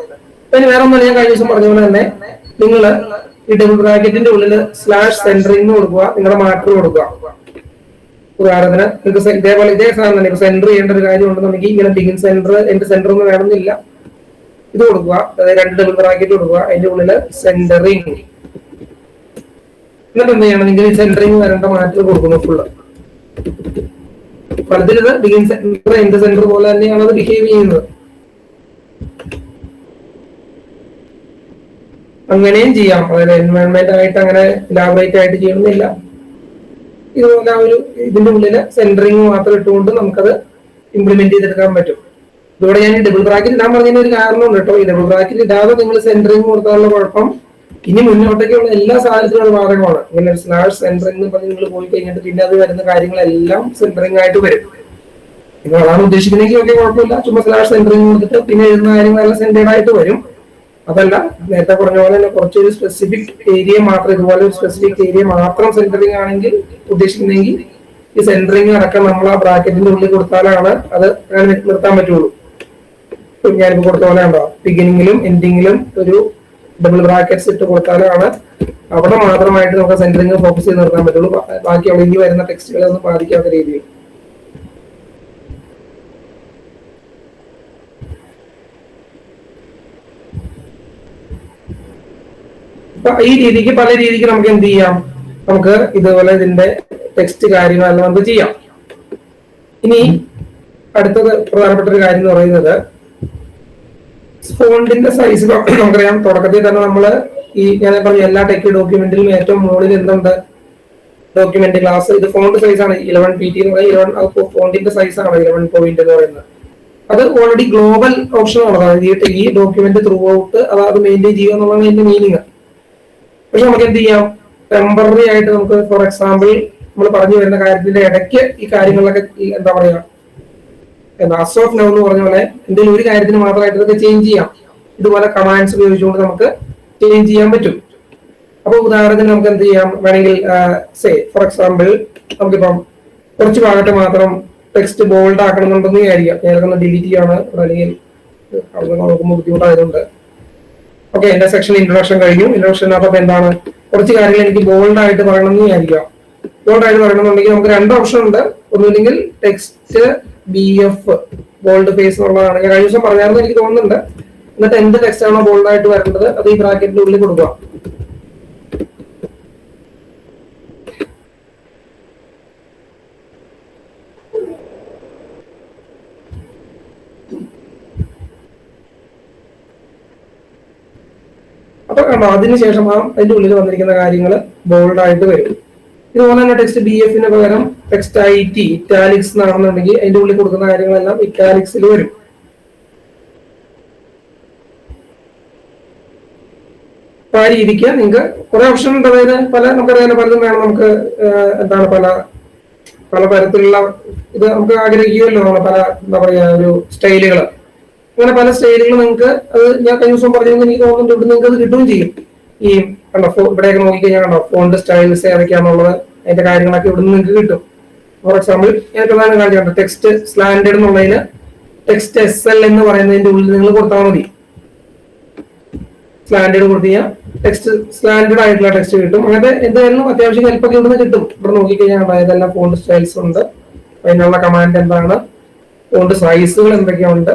അതിന് വേറെ ഒന്നും ഞാൻ കഴിഞ്ഞ ദിവസം പറഞ്ഞ പോലെ തന്നെ നിങ്ങൾ ഈ ഡബിൾ ബ്രാക്കറ്റിന്റെ ഉള്ളിൽ സ്ലാഷ് സെന്ററിംഗ് കൊടുക്കുക, നിങ്ങളുടെ മാറ്റർ കൊടുക്കുക. ഉദാഹരണത്തിന് നിങ്ങൾക്ക് ഇതേപോലെ ഇതേ സാധനം തന്നെ ഇപ്പൊ സെന്റർ ചെയ്യേണ്ട ഒരു കാര്യം ഉണ്ടെന്നുണ്ടെങ്കിൽ ഇങ്ങനെ ബിഗിൻ സെന്റർ എൻഡ് സെന്റർ ഒന്നും വേണമെന്നില്ല, ഇത് കൊടുക്കുക. അതായത് 2 ഡബിൾ ബ്രാക്കറ്റ് കൊടുക്കുക, അതിന്റെ ഉള്ളിൽ സെന്ററിങ്. എന്നിട്ട് എന്ത് ചെയ്യണം, നിങ്ങൾ ഈ സെന്ററിങ് വരേണ്ട മാറ്റർ കൊടുക്കുന്നു ഫുള്ള്. ഫലത്തിൽ ഇത് ബിഗിൻ സെന്റർ എൻഡ് സെന്റർ പോലെ തന്നെയാണ് അത് ബിഹേവ് ചെയ്യുന്നത്. അങ്ങനെയും ചെയ്യാം. അതായത് എൻവയോൺമെന്റ് ആയിട്ട് അങ്ങനെ ഇലാബറേറ്റ് ആയിട്ട് ചെയ്യണമെന്നില്ല. ഇതുപോലെ ആ ഒരു ഇതിന്റെ ഉള്ളില് സെന്ററിങ് മാത്രം ഇട്ടുകൊണ്ട് നമുക്കത് ഇംപ്ലിമെന്റ് ചെയ്തെടുക്കാൻ പറ്റും. ഇതോടെ ഞാൻ ഈ ഡബിൾ ബ്രാക്കറ്റ് ഇടാൻ പറഞ്ഞതിന് ഒരു കാരണമുണ്ട് കേട്ടോ. ഈ ഡബിൾ ബ്രാക്കറ്റ് ഇടാതെ നിങ്ങൾ സെന്ററിങ് കൊടുത്താലുള്ള കുഴപ്പം ഇനി മുന്നോട്ടേക്കുള്ള എല്ലാ സാഹചര്യത്തിലുള്ള ബാധകമാണ്. ഇങ്ങനെ ഒരു സ്ലാഷ് സെന്ററിംഗ് എന്ന് പറഞ്ഞ് നിങ്ങൾ പോയി കഴിഞ്ഞിട്ട് പിന്നെ അത് വരുന്ന കാര്യങ്ങളെല്ലാം സെന്ററിംഗ് ആയിട്ട് വരും. നിങ്ങൾ അതാണ് ഉദ്ദേശിക്കുന്നതെങ്കിൽ ഒക്കെ കുഴപ്പമില്ല. ചുമ്മാ സ്ലാഷ് സെന്ററിംഗ് കൊടുത്തിട്ട് പിന്നെ എഴുതുന്ന കാര്യങ്ങളെല്ലാം സെന്റേഡ് ആയിട്ട് വരും. അതല്ല, നേരത്തെ പറഞ്ഞ പോലെ തന്നെ കുറച്ചൊരു സ്പെസിഫിക് ഏരിയ മാത്രം, ഇതുപോലെ ഒരു സ്പെസിഫിക് ഏരിയ മാത്രം സെന്ററിംഗ് ആണെങ്കിൽ ഉദ്ദേശിക്കുന്നെങ്കിൽ ഈ സെന്ററിംഗ് അടക്കം നമ്മൾ ആ ബ്രാക്കറ്റിന്റെ ഉള്ളിൽ കൊടുത്താലാണ് അത് അങ്ങനെ നിർത്താൻ പറ്റുള്ളൂ. ഞാനിപ്പോ കൊടുത്ത പോലെ ഉണ്ടോ, ബിഗിനിങ്ങിലും എൻഡിങ്ങിലും ഒരു ഡബിൾ ബ്രാക്കറ്റ്സ് ഇട്ട് കൊടുത്താലാണ് അവിടെ മാത്രമായിട്ട് നമുക്ക് സെന്ററിംഗ് ഫോക്കസ് ചെയ്ത് നിർത്താൻ പറ്റുള്ളൂ. ബാക്കി അവിടെ ഇനി വരുന്ന ടെക്സ്റ്റുകളെ ഒന്നും ബാധിക്കാത്ത രീതിയിൽ. ഈ രീതിക്ക് പല രീതിക്ക് നമുക്ക് എന്ത് ചെയ്യാം, നമുക്ക് ഇതുപോലെ ഇതിന്റെ ടെക്സ്റ്റ് കാര്യങ്ങളെല്ലാം നമുക്ക് ചെയ്യാം. ഇനി അടുത്തത് പ്രധാനപ്പെട്ട ഒരു കാര്യം എന്ന് പറയുന്നത് ഫോണ്ടിന്റെ സൈസ്. നമുക്കറിയാം തുടക്കത്തിൽ തന്നെ നമ്മള് ഈ ഞാൻ പറഞ്ഞ എല്ലാ ടെക് ഡോക്യുമെന്റിലും ഏറ്റവും മുകളിൽ എന്തുണ്ട്, ഡോക്യുമെന്റ് ക്ലാസ്. ഇത് ഫോണ്ട് സൈസ് ആണ് 11 PT എന്ന് പറയുന്നത്. ഫോണ്ടിന്റെ സൈസ് ആണ് 11 പോയിന്റ് എന്ന് പറയുന്നത്. അത് ഓൾറെഡി ഗ്ലോബൽ ഓപ്ഷൻ ആണ്. അതായത് ഈ ഡോക്യുമെന്റ് ത്രൂ ഔട്ട് അത് മെയിൻറ്റെയിൻ ചെയ്യുക എന്നുള്ളതാണ് അതിന്റെ മീനിങ്. പക്ഷെ നമുക്ക് എന്ത് ചെയ്യാം, ടെമ്പററി ആയിട്ട് നമുക്ക് ഫോർ എക്സാമ്പിൾ നമ്മൾ പറഞ്ഞു വരുന്ന കാര്യത്തിന്റെ ഇടയ്ക്ക് ഈ കാര്യങ്ങളിലൊക്കെ എന്താ പറയാ, ആസ് ഓഫ് നൗ എന്ന് പറഞ്ഞ പോലെ എന്തെങ്കിലും ഒരു കാര്യത്തിന് മാത്രമായിട്ട് ഇതൊക്കെ ചേഞ്ച് ചെയ്യാം. ഇതുപോലെ കമാൻഡ്സ് ഉപയോഗിച്ചുകൊണ്ട് നമുക്ക് ചേഞ്ച് ചെയ്യാൻ പറ്റും. അപ്പൊ ഉദാഹരണത്തിന് നമുക്ക് എന്ത് ചെയ്യാം, വേണമെങ്കിൽ സേ ഫോർ എക്സാമ്പിൾ നമുക്കിപ്പം കുറച്ച് ഭാഗത്ത് മാത്രം ടെക്സ്റ്റ് ബോൾഡ് ആക്കണമെന്നുണ്ടെന്ന് വിചാരിക്കാം. ഞാനൊക്കെ ഡിലീറ്റ് ചെയ്യാണ്, അല്ലെങ്കിൽ അവിടെ നോക്കുമ്പോൾ ബുദ്ധിമുട്ടായതുകൊണ്ട്. ഓക്കെ, എന്റെ സെക്ഷൻ ഇൻട്രൊഡക്ഷൻ കഴിഞ്ഞു. ഇൻട്രൊഡക്ഷനകത്ത് എന്താണ്, കുറച്ച് കാര്യങ്ങൾ എനിക്ക് ബോൾഡ് ആയിട്ട് പറയണമെന്ന് വിചാരിക്കാം. ബോൾഡ് ആയിട്ട് പറയണമെന്നുണ്ടെങ്കിൽ നമുക്ക് 2 ഓപ്ഷൻ ഉണ്ട്. ഒന്നുമില്ലെങ്കിൽ ടെക്സ്റ്റ് BF ബോൾഡ് ഫേസ് എന്നുള്ളതാണ്. ഞാൻ കഴിഞ്ഞ ദിവസം പറഞ്ഞായിരുന്നു എനിക്ക് തോന്നുന്നുണ്ട്. എന്നിട്ട് എന്ത് ടെക്സ്റ്റ് ആണോ ബോൾഡ് ആയിട്ട് വരേണ്ടത് അത് ഈ ബ്രാക്കറ്റിന്റെ ഉള്ളിൽ കൊടുക്കുക. അപ്പൊ കണ്ടോ, അതിനുശേഷം അതിന്റെ ഉള്ളിൽ വന്നിരിക്കുന്ന കാര്യങ്ങൾ ബോൾഡ് ആയിട്ട് വരും. ഇതുപോലെ തന്നെ ടെക്സ്റ്റ് BF പകരം ടെക്സ്റ്റ് IT ഇറ്റാലിക്സ് എന്നാണെന്നുണ്ടെങ്കിൽ അതിന്റെ ഉള്ളിൽ കൊടുക്കുന്ന കാര്യങ്ങളെല്ലാം ഇറ്റാലിക്സിൽ വരും. അപ്പൊ ആ രീതിക്ക് നിങ്ങൾക്ക് കുറെ ഓപ്ഷൻ ഉണ്ട്. അതായത് നമുക്കറിയാലോ പലതും വേണം. നമുക്ക് എന്താണ് പല തരത്തിലുള്ള ഇത് നമുക്ക് ആഗ്രഹിക്കുമല്ലോ. നമ്മൾ എന്താ പറയാ ഒരു സ്റ്റൈലുകൾ, അങ്ങനെ പല സ്റ്റൈലുകൾ നിങ്ങൾക്ക് അത് ഞാൻ കഴിഞ്ഞ ദിവസം പറഞ്ഞതെന്ന് എനിക്ക് തോന്നുന്നുണ്ട്. ഇവിടെ നിങ്ങൾക്ക് അത് കിട്ടുകയും ചെയ്യും. ഈ കണ്ടോ ഇവിടെയൊക്കെ നോക്കിക്കഴിഞ്ഞാൽ കണ്ടോ ഫോണ്ട് സ്റ്റൈൽസ് ഏതൊക്കെയാണെന്നുള്ളത് അതിന്റെ കാര്യങ്ങളൊക്കെ ഇവിടെ നിന്ന് നിങ്ങൾക്ക് കിട്ടും. ഫോർ എക്സാമ്പിൾ ഞാൻ പ്രധാനം കാണിച്ചിട്ടുണ്ട്. ടെക്സ്റ്റ് സ്ലാൻഡേർഡ് എന്നുള്ളതിന് ടെക്സ്റ്റ് SL എന്ന് പറയുന്നതിന്റെ ഉള്ളിൽ നിങ്ങൾ കൊടുത്താൽ മതി. സ്ലാൻഡേർഡ് കൊടുത്തു കഴിഞ്ഞാൽ ടെക്സ്റ്റ് സ്ലാൻഡേർഡ് ആയിട്ടുള്ള ടെക്സ്റ്റ് കിട്ടും. അങ്ങനത്തെ എന്തായാലും അത്യാവശ്യം ഹെൽപ്പൊക്കെ ഇവിടുന്ന് കിട്ടും. ഇവിടെ നോക്കിക്കഴിഞ്ഞാൽ അതെല്ലാം ഫോണ്ട് സ്റ്റൈൽസ് ഉണ്ട്. അതിനുള്ള കമാൻഡ് എന്താണ്, ഫോണ്ട് സൈസുകൾ എന്തൊക്കെയുണ്ട്,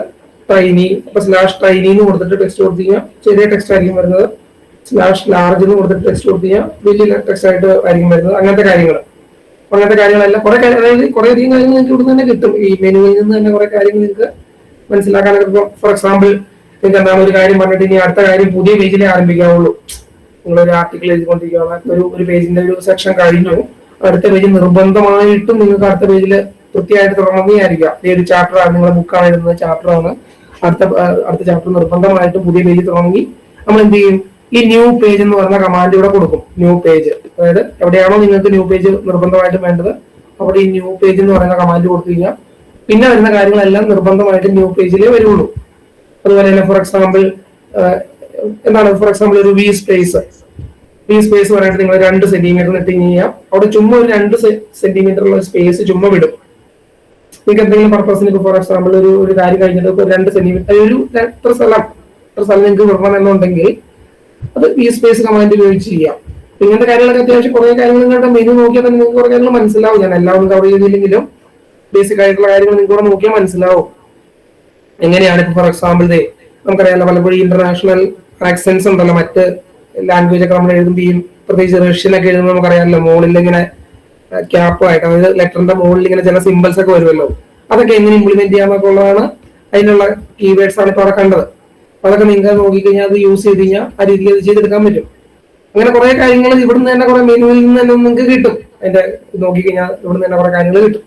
ടൈനി ഇപ്പൊ /ടൈനി എന്ന് കൊടുത്തിട്ട് ടെക്സ്റ്റ് കൊടുത്തു കഴിഞ്ഞാൽ ചെറിയ ടെക്സ്റ്റ് ആയിരിക്കും വരുന്നത്. /ലാർജ് എന്ന് കൊടുത്തിട്ട് ടെക്സ്റ്റ് കൊടുത്തു കഴിഞ്ഞാൽ വലിയ ടെക്സ്റ്റ് ആയിട്ട് ആയിരിക്കും വരുന്നത്. അങ്ങനത്തെ കാര്യങ്ങളെല്ലാം അതായത് കുറെ അധികം കാര്യങ്ങൾ നിങ്ങൾക്ക് ഇവിടെ തന്നെ കിട്ടും. ഈ മെനുവിൽ നിന്ന് തന്നെ കുറെ കാര്യങ്ങൾ നിങ്ങൾക്ക് മനസ്സിലാക്കാനൊക്കെ. ഫോർ എക്സാമ്പിൾ നിങ്ങൾക്ക് എന്താണ് ഒരു കാര്യം പറഞ്ഞിട്ട് ഇനി അടുത്ത കാര്യം പുതിയ പേജിലേ ആരംഭിക്കാവുള്ളൂ. നിങ്ങളൊരു ആർട്ടിക്കിൾ എഴുതിക്കൊണ്ടിരിക്കുകയാണ്, ഒരു പേജിന്റെ ഒരു സെക്ഷൻ കഴിഞ്ഞു, അടുത്ത പേജ് നിർബന്ധമായിട്ടും നിങ്ങൾക്ക് അടുത്ത പേജിൽ കൃത്യമായിട്ട് തുടങ്ങുകയായിരിക്കാം. ഏത് ചാപ്റ്ററാണ് നിങ്ങളുടെ ബുക്കാണ് എഴുതുന്നത്, ചാപ്റ്ററാണ് അടുത്ത ചാപ്റ്റർ നിർബന്ധമായിട്ടും പുതിയ പേജ് തുടങ്ങി നമ്മൾ എന്ത് ചെയ്യും, ഈ ന്യൂ പേജ് എന്ന് പറഞ്ഞ കമാൻഡ് ഇവിടെ കൊടുക്കും. ന്യൂ പേജ്, അതായത് എവിടെയാണോ നിങ്ങൾക്ക് ന്യൂ പേജ് നിർബന്ധമായിട്ടും വേണ്ടത് അവിടെ ഈ ന്യൂ പേജ് എന്ന് പറയുന്ന കമാൻഡ് കൊടുത്തു കഴിഞ്ഞാൽ പിന്നെ വരുന്ന കാര്യങ്ങളെല്ലാം നിർബന്ധമായിട്ട് ന്യൂ പേജിലേ വരുള്ളൂ. അതുപോലെ തന്നെ ഫോർ എക്സാമ്പിൾ ഒരു വി സ്പേസ് പറയാനായിട്ട് നിങ്ങൾ 2 സെന്റിമീറ്റർ ഇട്ട് കഴിഞ്ഞാൽ അവിടെ ചുമ്മാ ഒരു 2 സെന്റിമീറ്റർ ഉള്ള സ്പേസ് ചുമ്മാ വിടും. നിങ്ങൾക്ക് എന്തെങ്കിലും പർപ്പസിന് ഫോർ എക്സാമ്പിൾ ഒരു കാര്യം കഴിഞ്ഞിട്ട് 2 സെന്റിമീറ്റർ എത്ര സ്ഥലം നിങ്ങൾക്ക് വിടണം എന്നുണ്ടെങ്കിൽ അത് വി സ്പേസ് കമാൻഡ് ഉപയോഗിച്ച് ചെയ്യാം. ഇങ്ങനത്തെ കാര്യങ്ങളൊക്കെ അത്യാവശ്യം കുറെ കാര്യങ്ങൾ നിങ്ങളുടെ മെനു നോക്കിയാൽ തന്നെ നിങ്ങൾക്ക് കുറെ കാര്യങ്ങൾ മനസ്സിലാവും. ഞാൻ എല്ലാം ഒന്നും കവർ ചെയ്തില്ലെങ്കിലും ബേസിക് ആയിട്ടുള്ള കാര്യങ്ങൾ നിങ്ങൾക്ക് കൂടെ നോക്കിയാൽ മനസ്സിലാവും എങ്ങനെയാണ്. ഇപ്പൊ ഫോർ എക്സാമ്പിൾ നമുക്കറിയാലോ പലപ്പോഴും ഇന്റർനാഷണൽ ആക്സെന്റ്സ് ഉണ്ടല്ലോ, മറ്റ് ലാംഗ്വേജ് ഒക്കെ നമ്മൾ എഴുതുമ്പോൾ പ്രത്യേകിച്ച് റഷ്യൻ ഒക്കെ എഴുതുമ്പോൾ നമുക്കറിയാമല്ലോ മുകളിൽ ഇങ്ങനെ ക്യാപ്പായിട്ട്, അതായത് ലെറ്ററിന്റെ മുകളിൽ ഇങ്ങനെ ചില സിമ്പിൾസ് ഒക്കെ വരുമല്ലോ. അതൊക്കെ എങ്ങനെ ഇംപ്ലിമെന്റ് ചെയ്യാന്നൊക്കെ ഉള്ളതാണ് അതിനുള്ള കീവേഡ്സ് ആണ് ഇപ്പൊ അവിടെ കണ്ടത്. അതൊക്കെ നിങ്ങൾക്ക് നോക്കിക്കഴിഞ്ഞാൽ അത് യൂസ് ചെയ്ത് കഴിഞ്ഞാൽ ആ രീതിയിൽ അത് ചെയ്തെടുക്കാൻ പറ്റും. അങ്ങനെ കുറെ കാര്യങ്ങൾ ഇവിടുന്ന് തന്നെ കുറെ മെനുവിൽ നിന്ന് തന്നെ നിങ്ങൾക്ക് കിട്ടും. അതിന്റെ നോക്കിക്കഴിഞ്ഞാൽ ഇവിടുന്ന് തന്നെ കുറെ കാര്യങ്ങൾ കിട്ടും.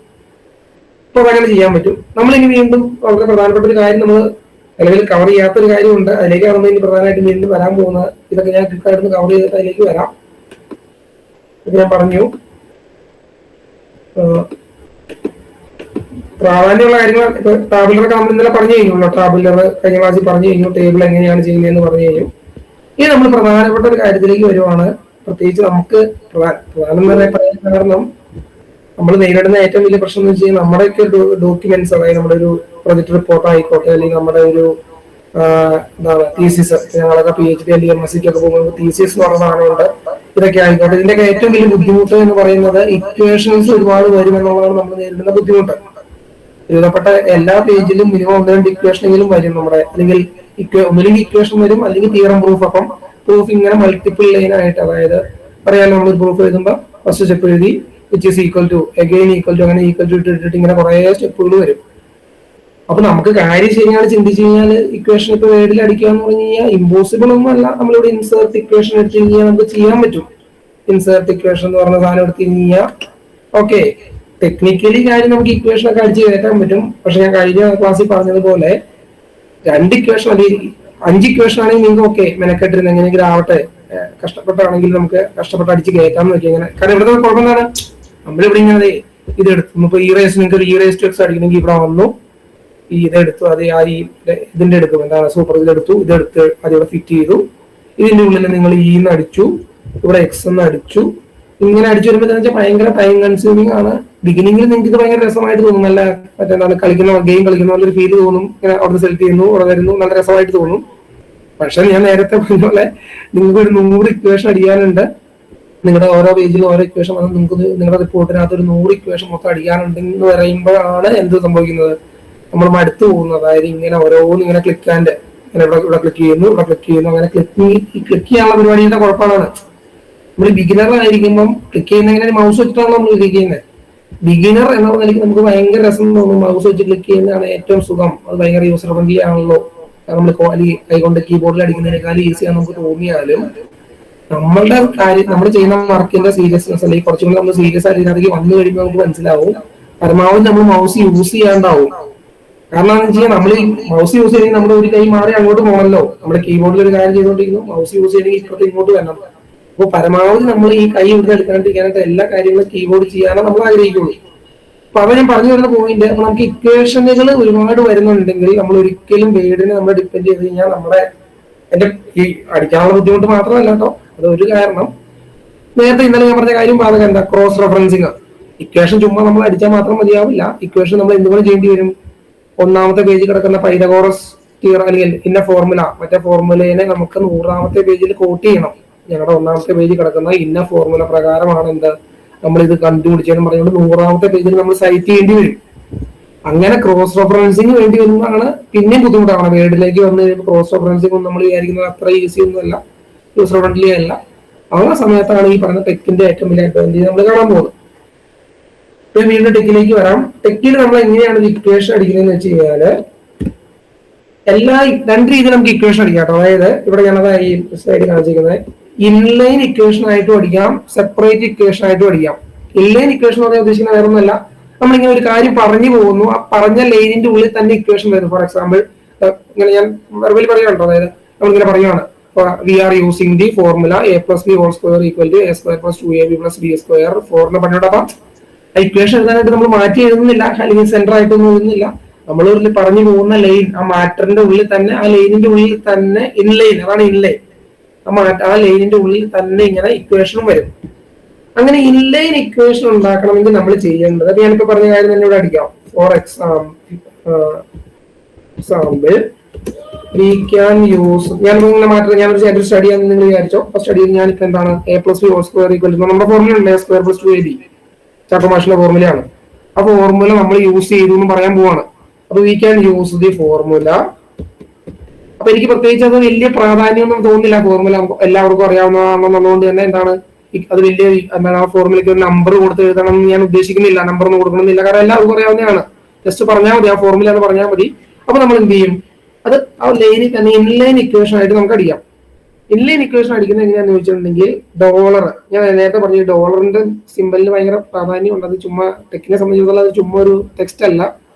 അപ്പൊ അതങ്ങനെ ചെയ്യാൻ പറ്റും. നമ്മളിനി വീണ്ടും വളരെ പ്രധാനപ്പെട്ട ഒരു കാര്യം നമ്മൾ നിലവിൽ കവർ ചെയ്യാത്തൊരു കാര്യമുണ്ട്. അതിലേക്കാണ് നമ്മൾ ഇനി പ്രധാനമായിട്ട് വീണ്ടും വരാൻ പോകുന്നത്. ഇതൊക്കെ ഞാൻ ക്ലിക്കായിട്ട് കവർ ചെയ്തിട്ട് അതിലേക്ക് വരാം. ഞാൻ പറഞ്ഞു പ്രാധാന്യമുള്ള കാര്യങ്ങൾ. ഇപ്പൊ ടാബുലറൊക്കെ നമ്മൾ ഇന്നലെ പറഞ്ഞു കഴിഞ്ഞു. ടാബുലർ കഴിഞ്ഞ ക്ലാസ്സിൽ പറഞ്ഞു കഴിഞ്ഞു. ടേബിൾ എങ്ങനെയാണ് ചെയ്യുന്നതെന്ന് പറഞ്ഞു കഴിഞ്ഞു. ഇനി നമ്മൾ പ്രധാനപ്പെട്ട ഒരു കാര്യത്തിലേക്ക് വരുവാണ്. പ്രത്യേകിച്ച് നമുക്ക് പ്രധാനം എന്ന് പറയാൻ കാരണം നമ്മൾ നേരിടുന്ന ഏറ്റവും വലിയ പ്രശ്നം എന്ന് വെച്ച് കഴിഞ്ഞാൽ നമ്മുടെയൊക്കെ ഡോക്യുമെന്റ്സ്, അതായത് നമ്മുടെ ഒരു പ്രൊജക്ട് റിപ്പോർട്ട് ആയിക്കോട്ടെ, അല്ലെങ്കിൽ നമ്മുടെ ഒരു തീസിസ്, ഞങ്ങളൊക്കെ PhD അല്ലെങ്കിൽ MSc ഒക്കെ പോകുമ്പോൾ തീസിസ് എന്ന് പറഞ്ഞ സാധനമുണ്ട്. ഇതൊക്കെ ആയിക്കോട്ടെ, ഇതിന്റെയൊക്കെ ഏറ്റവും വലിയ ബുദ്ധിമുട്ട് എന്ന് പറയുന്നത് ഇക്വേഷൻസ് ഒരുപാട് വരും എന്നുള്ളതാണ് നമ്മൾ നേരിടുന്ന ബുദ്ധിമുട്ട്. എഴുതപ്പെട്ട എല്ലാ പേജിലും മിനിമം 1-2 ഇക്വേഷനെങ്കിലും വരും നമ്മുടെ, അല്ലെങ്കിൽ ഒന്നില്ലെങ്കിൽ ഇക്വേഷൻ വരും, അല്ലെങ്കിൽ തിയറം പ്രൂഫ്. അപ്പം പ്രൂഫ് ഇങ്ങനെ മൾട്ടിപ്പിൾ ലൈൻ ആയിട്ട്, അതായത് പറയാലോ നമ്മൾ പ്രൂഫ് എഴുതുമ്പോൾ ഫസ്റ്റ് സ്റ്റെപ്പ് എഴുതി which is equal to again equal to അങ്ങനെ ഈക്വൽ ടു ഇട്ടിട്ട് ഇങ്ങനെ കുറെ സ്റ്റെപ്പുകൾ വരും. അപ്പൊ നമുക്ക് കാര്യം ശരിയാണ് ചിന്തിച്ചു കഴിഞ്ഞാൽ ഇക്വേഷൻ ഇപ്പൊ വേർഡിൽ അടിക്കുക എന്ന് പറഞ്ഞു കഴിഞ്ഞാൽ ഇമ്പോസിബിൾ ഒന്നും അല്ല. നമ്മളിവിടെ ഇൻസേർട്ട് ഇക്വേഷൻ എടുത്തു കഴിഞ്ഞാൽ നമുക്ക് ചെയ്യാൻ പറ്റും. ഇൻസേർട്ട് ഇക്വേഷൻ എന്ന് പറഞ്ഞ സാധനം എടുത്തു കഴിഞ്ഞാൽ ഓക്കെ, ടെക്നിക്കലി കാര്യം നമുക്ക് ഇക്വേഷൻ ഒക്കെ അടിച്ച് കയറ്റാൻ പറ്റും. പക്ഷെ ഞാൻ കഴിഞ്ഞ ക്ലാസ്സിൽ പറഞ്ഞതുപോലെ 2 ഇക്വേഷൻ അല്ലെങ്കിൽ 5 ഇക്വേഷൻ ആണെങ്കിൽ നിങ്ങൾക്ക് ഓക്കെ മെനക്കെട്ടിരുന്ന് എങ്ങനെയെങ്കിലും ആവട്ടെ, കഷ്ടപ്പെട്ടാണെങ്കിൽ നമുക്ക് കഷ്ടപ്പെട്ട് അടിച്ച് കയറ്റാന്ന് നോക്കി അങ്ങനെ. കാരണം ഇവിടുത്തെ കുഴപ്പം എന്താണ്, നമ്മളിവിടെ ഇങ്ങനെ ഇതെടുത്തു. ഇപ്പൊ നിങ്ങൾക്ക് ഒരു ERAS അടിക്കണമെങ്കിൽ ഇവിടെ വന്നു, ഇതെടുത്തു, അത് ഇതിന്റെ എടുക്കും, എന്താണ് സൂപ്പർ ഇതെടുത്തു, ഇതെടുത്ത് അതിവിടെ ഫിറ്റ് ചെയ്തു. ഇതിന്റെ ഉള്ളിൽ നിങ്ങൾ എന്ന് അടിച്ചു, ഇവിടെ X എന്ന് അടിച്ചു. ഇങ്ങനെ അടിച്ചു വരുമ്പോൾ എന്താ വെച്ചാൽ ഭയങ്കര ടൈം കൺസ്യൂമിംഗ് ആണ്. ബിഗിനിങ്ങിൽ നിങ്ങൾക്ക് ഇത് ഭയങ്കര രസമായിട്ട് തോന്നും, നല്ല മറ്റെന്താണ് ഗെയിം കളിക്കുന്ന പോലെ ഒരു ഫീൽ തോന്നും. ഇങ്ങനെ അവിടെ സെലക്ട് ചെയ്യുന്നു, അവിടെ വരുന്നു, നല്ല രസമായിട്ട് തോന്നും. പക്ഷെ ഞാൻ നേരത്തെ പറഞ്ഞ പോലെ നിങ്ങൾക്ക് ഒരു 100 ഇക്വേഷൻ അടിക്കാനുണ്ട്. നിങ്ങളുടെ ഓരോ പേജിലും ഓരോ ഇക്വേഷൻ വന്ന് നിങ്ങൾക്ക് നിങ്ങളുടെ റിപ്പോർട്ടിനകത്ത് ഒരു 100 ഇക്വേഷൻ മൊത്തം അടിക്കാനുണ്ടെന്ന് പറയുമ്പോഴാണ് എന്ത് സംഭവിക്കുന്നത്, നമ്മൾ മടുത്തു പോകുന്നത്. അതായത് ഇങ്ങനെ ഓരോന്ന് ഇങ്ങനെ ക്ലിക്കാൻഡ് ഇങ്ങനെ ഇവിടെ ക്ലിക്ക് ചെയ്യുന്നു, ഇവിടെ ക്ലിക്ക് ചെയ്യുന്നു, അങ്ങനെ ക്ലിക്ക് ചെയ്യാനുള്ള പരിപാടിയുടെ കുഴപ്പമാണ്. നമ്മൾ ബിഗിനർ ആയിരിക്കുമ്പം ക്ലിക്ക് ചെയ്യുന്ന മൗസ് വെച്ചിട്ടാണ് നമ്മൾ ക്ലിക്ക് ചെയ്യുന്നത്. ബിഗിനർ എന്ന നിലയ്ക്ക് നമുക്ക് ഭയങ്കര രസം തോന്നും. മൗസ് വെച്ച് ക്ലിക്ക് ചെയ്യുന്നതാണ് ഏറ്റവും സുഖം. അത് ഭയങ്കര യൂസർ ഫ്രണ്ട്ലി ആണല്ലോ. നമ്മൾ കൈകൊണ്ട് കീബോർഡിൽ അടിക്കുന്നതിനേക്കാൾ ഈസിയാണ് നമുക്ക് തോന്നിയാലും നമ്മളുടെ കാര്യം, നമ്മൾ ചെയ്യുന്ന വർക്കിന്റെ സീരിയസ്നെസ് അല്ലെങ്കിൽ കുറച്ചും കൂടി നമ്മൾ സീരിയസ് ആയിട്ട് ഇതിനകത്തേക്ക് വന്നു കഴിയുമ്പോൾ നമുക്ക് മനസ്സിലാവും പരമാവധി നമ്മൾ മൗസ് യൂസ് ചെയ്യാണ്ടാവും. കാരണം എന്താണെന്ന് വെച്ചാൽ നമ്മൾ ഈ മൗസ് യൂസ് ചെയ്യണമെങ്കിൽ നമ്മുടെ ഒരു കൈ മാറി അങ്ങോട്ട് പോകണമല്ലോ. നമ്മുടെ കീബോർഡിൽ ഒരു കാര്യം ചെയ്തുകൊണ്ടിരിക്കുന്നു, മൗസ് യൂസ് ചെയ്യണമെങ്കിൽ ഇപ്പുറത്ത് ഇങ്ങോട്ട് വരണം. അപ്പോൾ പരമാവധി നമ്മൾ ഈ കൈ ഇവിടുന്ന് എടുക്കാണ്ടിരിക്കാനായിട്ട് എല്ലാ കാര്യങ്ങളും കീബോർഡ് ചെയ്യാനേ നമ്മൾ ആഗ്രഹിക്കുള്ളൂ. അപ്പൊ അവ ഞാൻ പറഞ്ഞു വരുന്ന പോയിന്റ്, നമുക്ക് ഇക്വേഷനുകൾ ഒരുപാട് വരുന്നുണ്ടെങ്കിൽ നമ്മൾ ഒരിക്കലും വേർഡിനെ നമ്മൾ ഡിപ്പെൻഡ് ചെയ്ത് കഴിഞ്ഞാൽ നമ്മുടെ എന്റെ ഈ അടിക്കാനുള്ള ബുദ്ധിമുട്ട് മാത്രമല്ല കേട്ടോ, അത് ഒരു കാരണം. നേരത്തെ ഇന്നലെ ഞാൻ പറഞ്ഞ കാര്യം ബാധകം എന്താ, ക്രോസ് റെഫറൻസിങ്. ഇക്വേഷൻ ചുമ്മാ നമ്മൾ അടിച്ചാൽ മാത്രം മതിയാവില്ല. ഇക്വേഷൻ നമ്മൾ എന്തുകൊണ്ട് ചെയ്യേണ്ടി വരും? ഒന്നാമത്തെ പേജിൽ കിടക്കുന്ന പൈതഗോറസ് തിയറം അല്ലെങ്കിൽ ഇന്ന ഫോർമുല, മറ്റേ ഫോർമുലേനെ നമുക്ക് 100ാമത്തെ പേജിൽ കോട്ട് ചെയ്യണം. ഞങ്ങളുടെ 1ാമത്തെ പേജിൽ കിടക്കുന്ന ഇന്ന ഫോർമുല പ്രകാരമാണ് എന്ത് നമ്മൾ ഇത് കണ്ടുപിടിച്ചതെന്ന് പറഞ്ഞുകൊണ്ട് 100ാമത്തെ പേജിൽ നമ്മൾ സൈറ്റ് ചെയ്യേണ്ടി വരും. അങ്ങനെ ക്രോസ് റെഫറൻസിങ് വേണ്ടി വരുന്നതാണ് പിന്നെയും ബുദ്ധിമുട്ടാണ്. വേർഡിലേക്ക് വന്നു കഴിയുമ്പോൾ ക്രോസ് റെഫറൻസിങ് ഒന്നും നമ്മൾ വിചാരിക്കുന്നത് അത്ര ഈസി ഒന്നുമല്ല, യൂസർ ഫ്രണ്ട്ലി അല്ല. ആ സമയത്താണ് ഈ പറഞ്ഞ ടെക്കിന്റെ ഏറ്റവും വലിയ അഡ്വാൻറ്റേജ് നമ്മൾ കാണാൻ പോകുന്നത്. വീണ്ടും ടെക്കിലേക്ക് വരാം. ടെക്കിൽ നമ്മൾ എങ്ങനെയാണ് ഇക്വേഷൻ അടിക്കുന്നതെന്ന് വെച്ച് കഴിഞ്ഞാല് രണ്ട് രീതിയിൽ നമുക്ക് ഇക്വേഷൻ അടിക്കാം കേട്ടോ. അതായത് ഇവിടെ ഞാനത് ഈ സൈഡ് കാണിച്ചിരിക്കുന്നത് ഇൻലൈൻ ഇക്വേഷൻ ആയിട്ടും അടിക്കാം, സെപ്പറേറ്റ് ഇക്വേഷൻ ആയിട്ടും അടിക്കാം. ഇൻലൈൻ ഇക്വേഷൻ എന്ന് പറയാൻ ഉദ്ദേശിക്കുന്നത് വേറെ ഒന്നുമല്ല, നമ്മളിങ്ങനെ ഒരു കാര്യം പറഞ്ഞു പോകുന്നു, ആ പറഞ്ഞ ലൈനിന്റെ ഉള്ളിൽ തന്നെ ഇക്വേഷൻ വരുന്നു. ഫോർ എക്സാമ്പിൾ ഇങ്ങനെ ഞാൻ വെർബലി പറയുകയാണോ, അതായത് നമ്മളിങ്ങനെ പറയുകയാണ് we are using the formula a plus b whole square equal to a square plus 2ab plus b square 4 എന്ന് പറഞ്ഞോടൊപ്പം ഇക്വേഷൻ എഴുതാനായിട്ട് നമ്മൾ മാറ്റി എഴുതുന്നില്ല, അല്ലെങ്കിൽ സെന്റർ ആയിട്ടൊന്നും എഴുതുന്നില്ല. നമ്മൾ പറഞ്ഞു പോകുന്ന ലൈൻ, ആ മാറ്ററിന്റെ ഉള്ളിൽ തന്നെ, ആ ലൈനിന്റെ ഉള്ളിൽ തന്നെ ഇൻലൈൻ, അതാണ് ഇൻലൈൻ, ആ ലൈനിന്റെ ഉള്ളിൽ തന്നെ ഇങ്ങനെ ഇക്വേഷനും വരും. അങ്ങനെ ഇൻലൈൻ ഇക്വേഷൻ ഉണ്ടാക്കണമെങ്കിൽ നമ്മൾ ചെയ്യേണ്ടത്, ഞാനിപ്പോ പറഞ്ഞ കാര്യം തന്നെ ഇവിടെ അടിക്കാം. For example we can use, ഞാൻ ഇങ്ങനെ മാറ്റം ഞാനൊരു സ്റ്റഡി ചെയ്യാൻ നിങ്ങൾ വിചാരിച്ചോ. അപ്പൊ സ്റ്റഡിയിൽ ഞാനിപ്പോ എന്താണ് a plus b whole square equal to നമ്മുടെ ഫോർമുല ഉണ്ട് a square plus 2ab, ചാക്കോമാഷിന്റെ ഫോർമുലയാണ്. ആ ഫോർമുല നമ്മൾ യൂസ് ചെയ്തു എന്ന് പറയാൻ പോവാണ്. അപ്പൊ we can use the formula. അപ്പൊ എനിക്ക് പ്രത്യേകിച്ച് അത് വലിയ പ്രാധാന്യമൊന്നും തോന്നുന്നില്ല, ഫോർമുല എല്ലാവർക്കും അറിയാവുന്നതാണെന്നുള്ളതുകൊണ്ട് തന്നെ എന്താണ് അത് വലിയ എന്താണ് ആ ഫോർമുലയ്ക്ക് ഒരു നമ്പർ കൊടുത്ത് എഴുതണം എന്ന് ഞാൻ ഉദ്ദേശിക്കുന്നില്ല, നമ്പർ ഒന്നും കൊടുക്കണമെന്നില്ല, കാരണം എല്ലാവർക്കും അറിയാവുന്നതാണ്. ജസ്റ്റ് പറഞ്ഞാൽ മതി, ആ ഫോർമുല എന്ന് പറഞ്ഞാൽ മതി. അപ്പൊ നമ്മൾ എന്ത് ചെയ്യും, അത് ആ ലൈനിൽ തന്നെ ഇൻലൈൻ ഇക്വേഷൻ ആയിട്ട് നമുക്ക് അടിക്കാം. ഇൻലൈൻ ഇക്വേഷൻ അടിക്കുന്നത് എങ്ങനെയാന്ന് ചോദിച്ചിട്ടുണ്ടെങ്കിൽ ഡോളർ, ഞാൻ നേരത്തെ പറഞ്ഞു ഡോളറിന്റെ സിമ്പലിന് ഭയങ്കര പ്രാധാന്യം ഉണ്ട്. അത് ചുമ്മാ ടെക്കിനെ സംബന്ധിച്ചിടത്തോളം അത് ചുമ്മാ ഒരു ടെക്സ്റ്റ് അല്ല,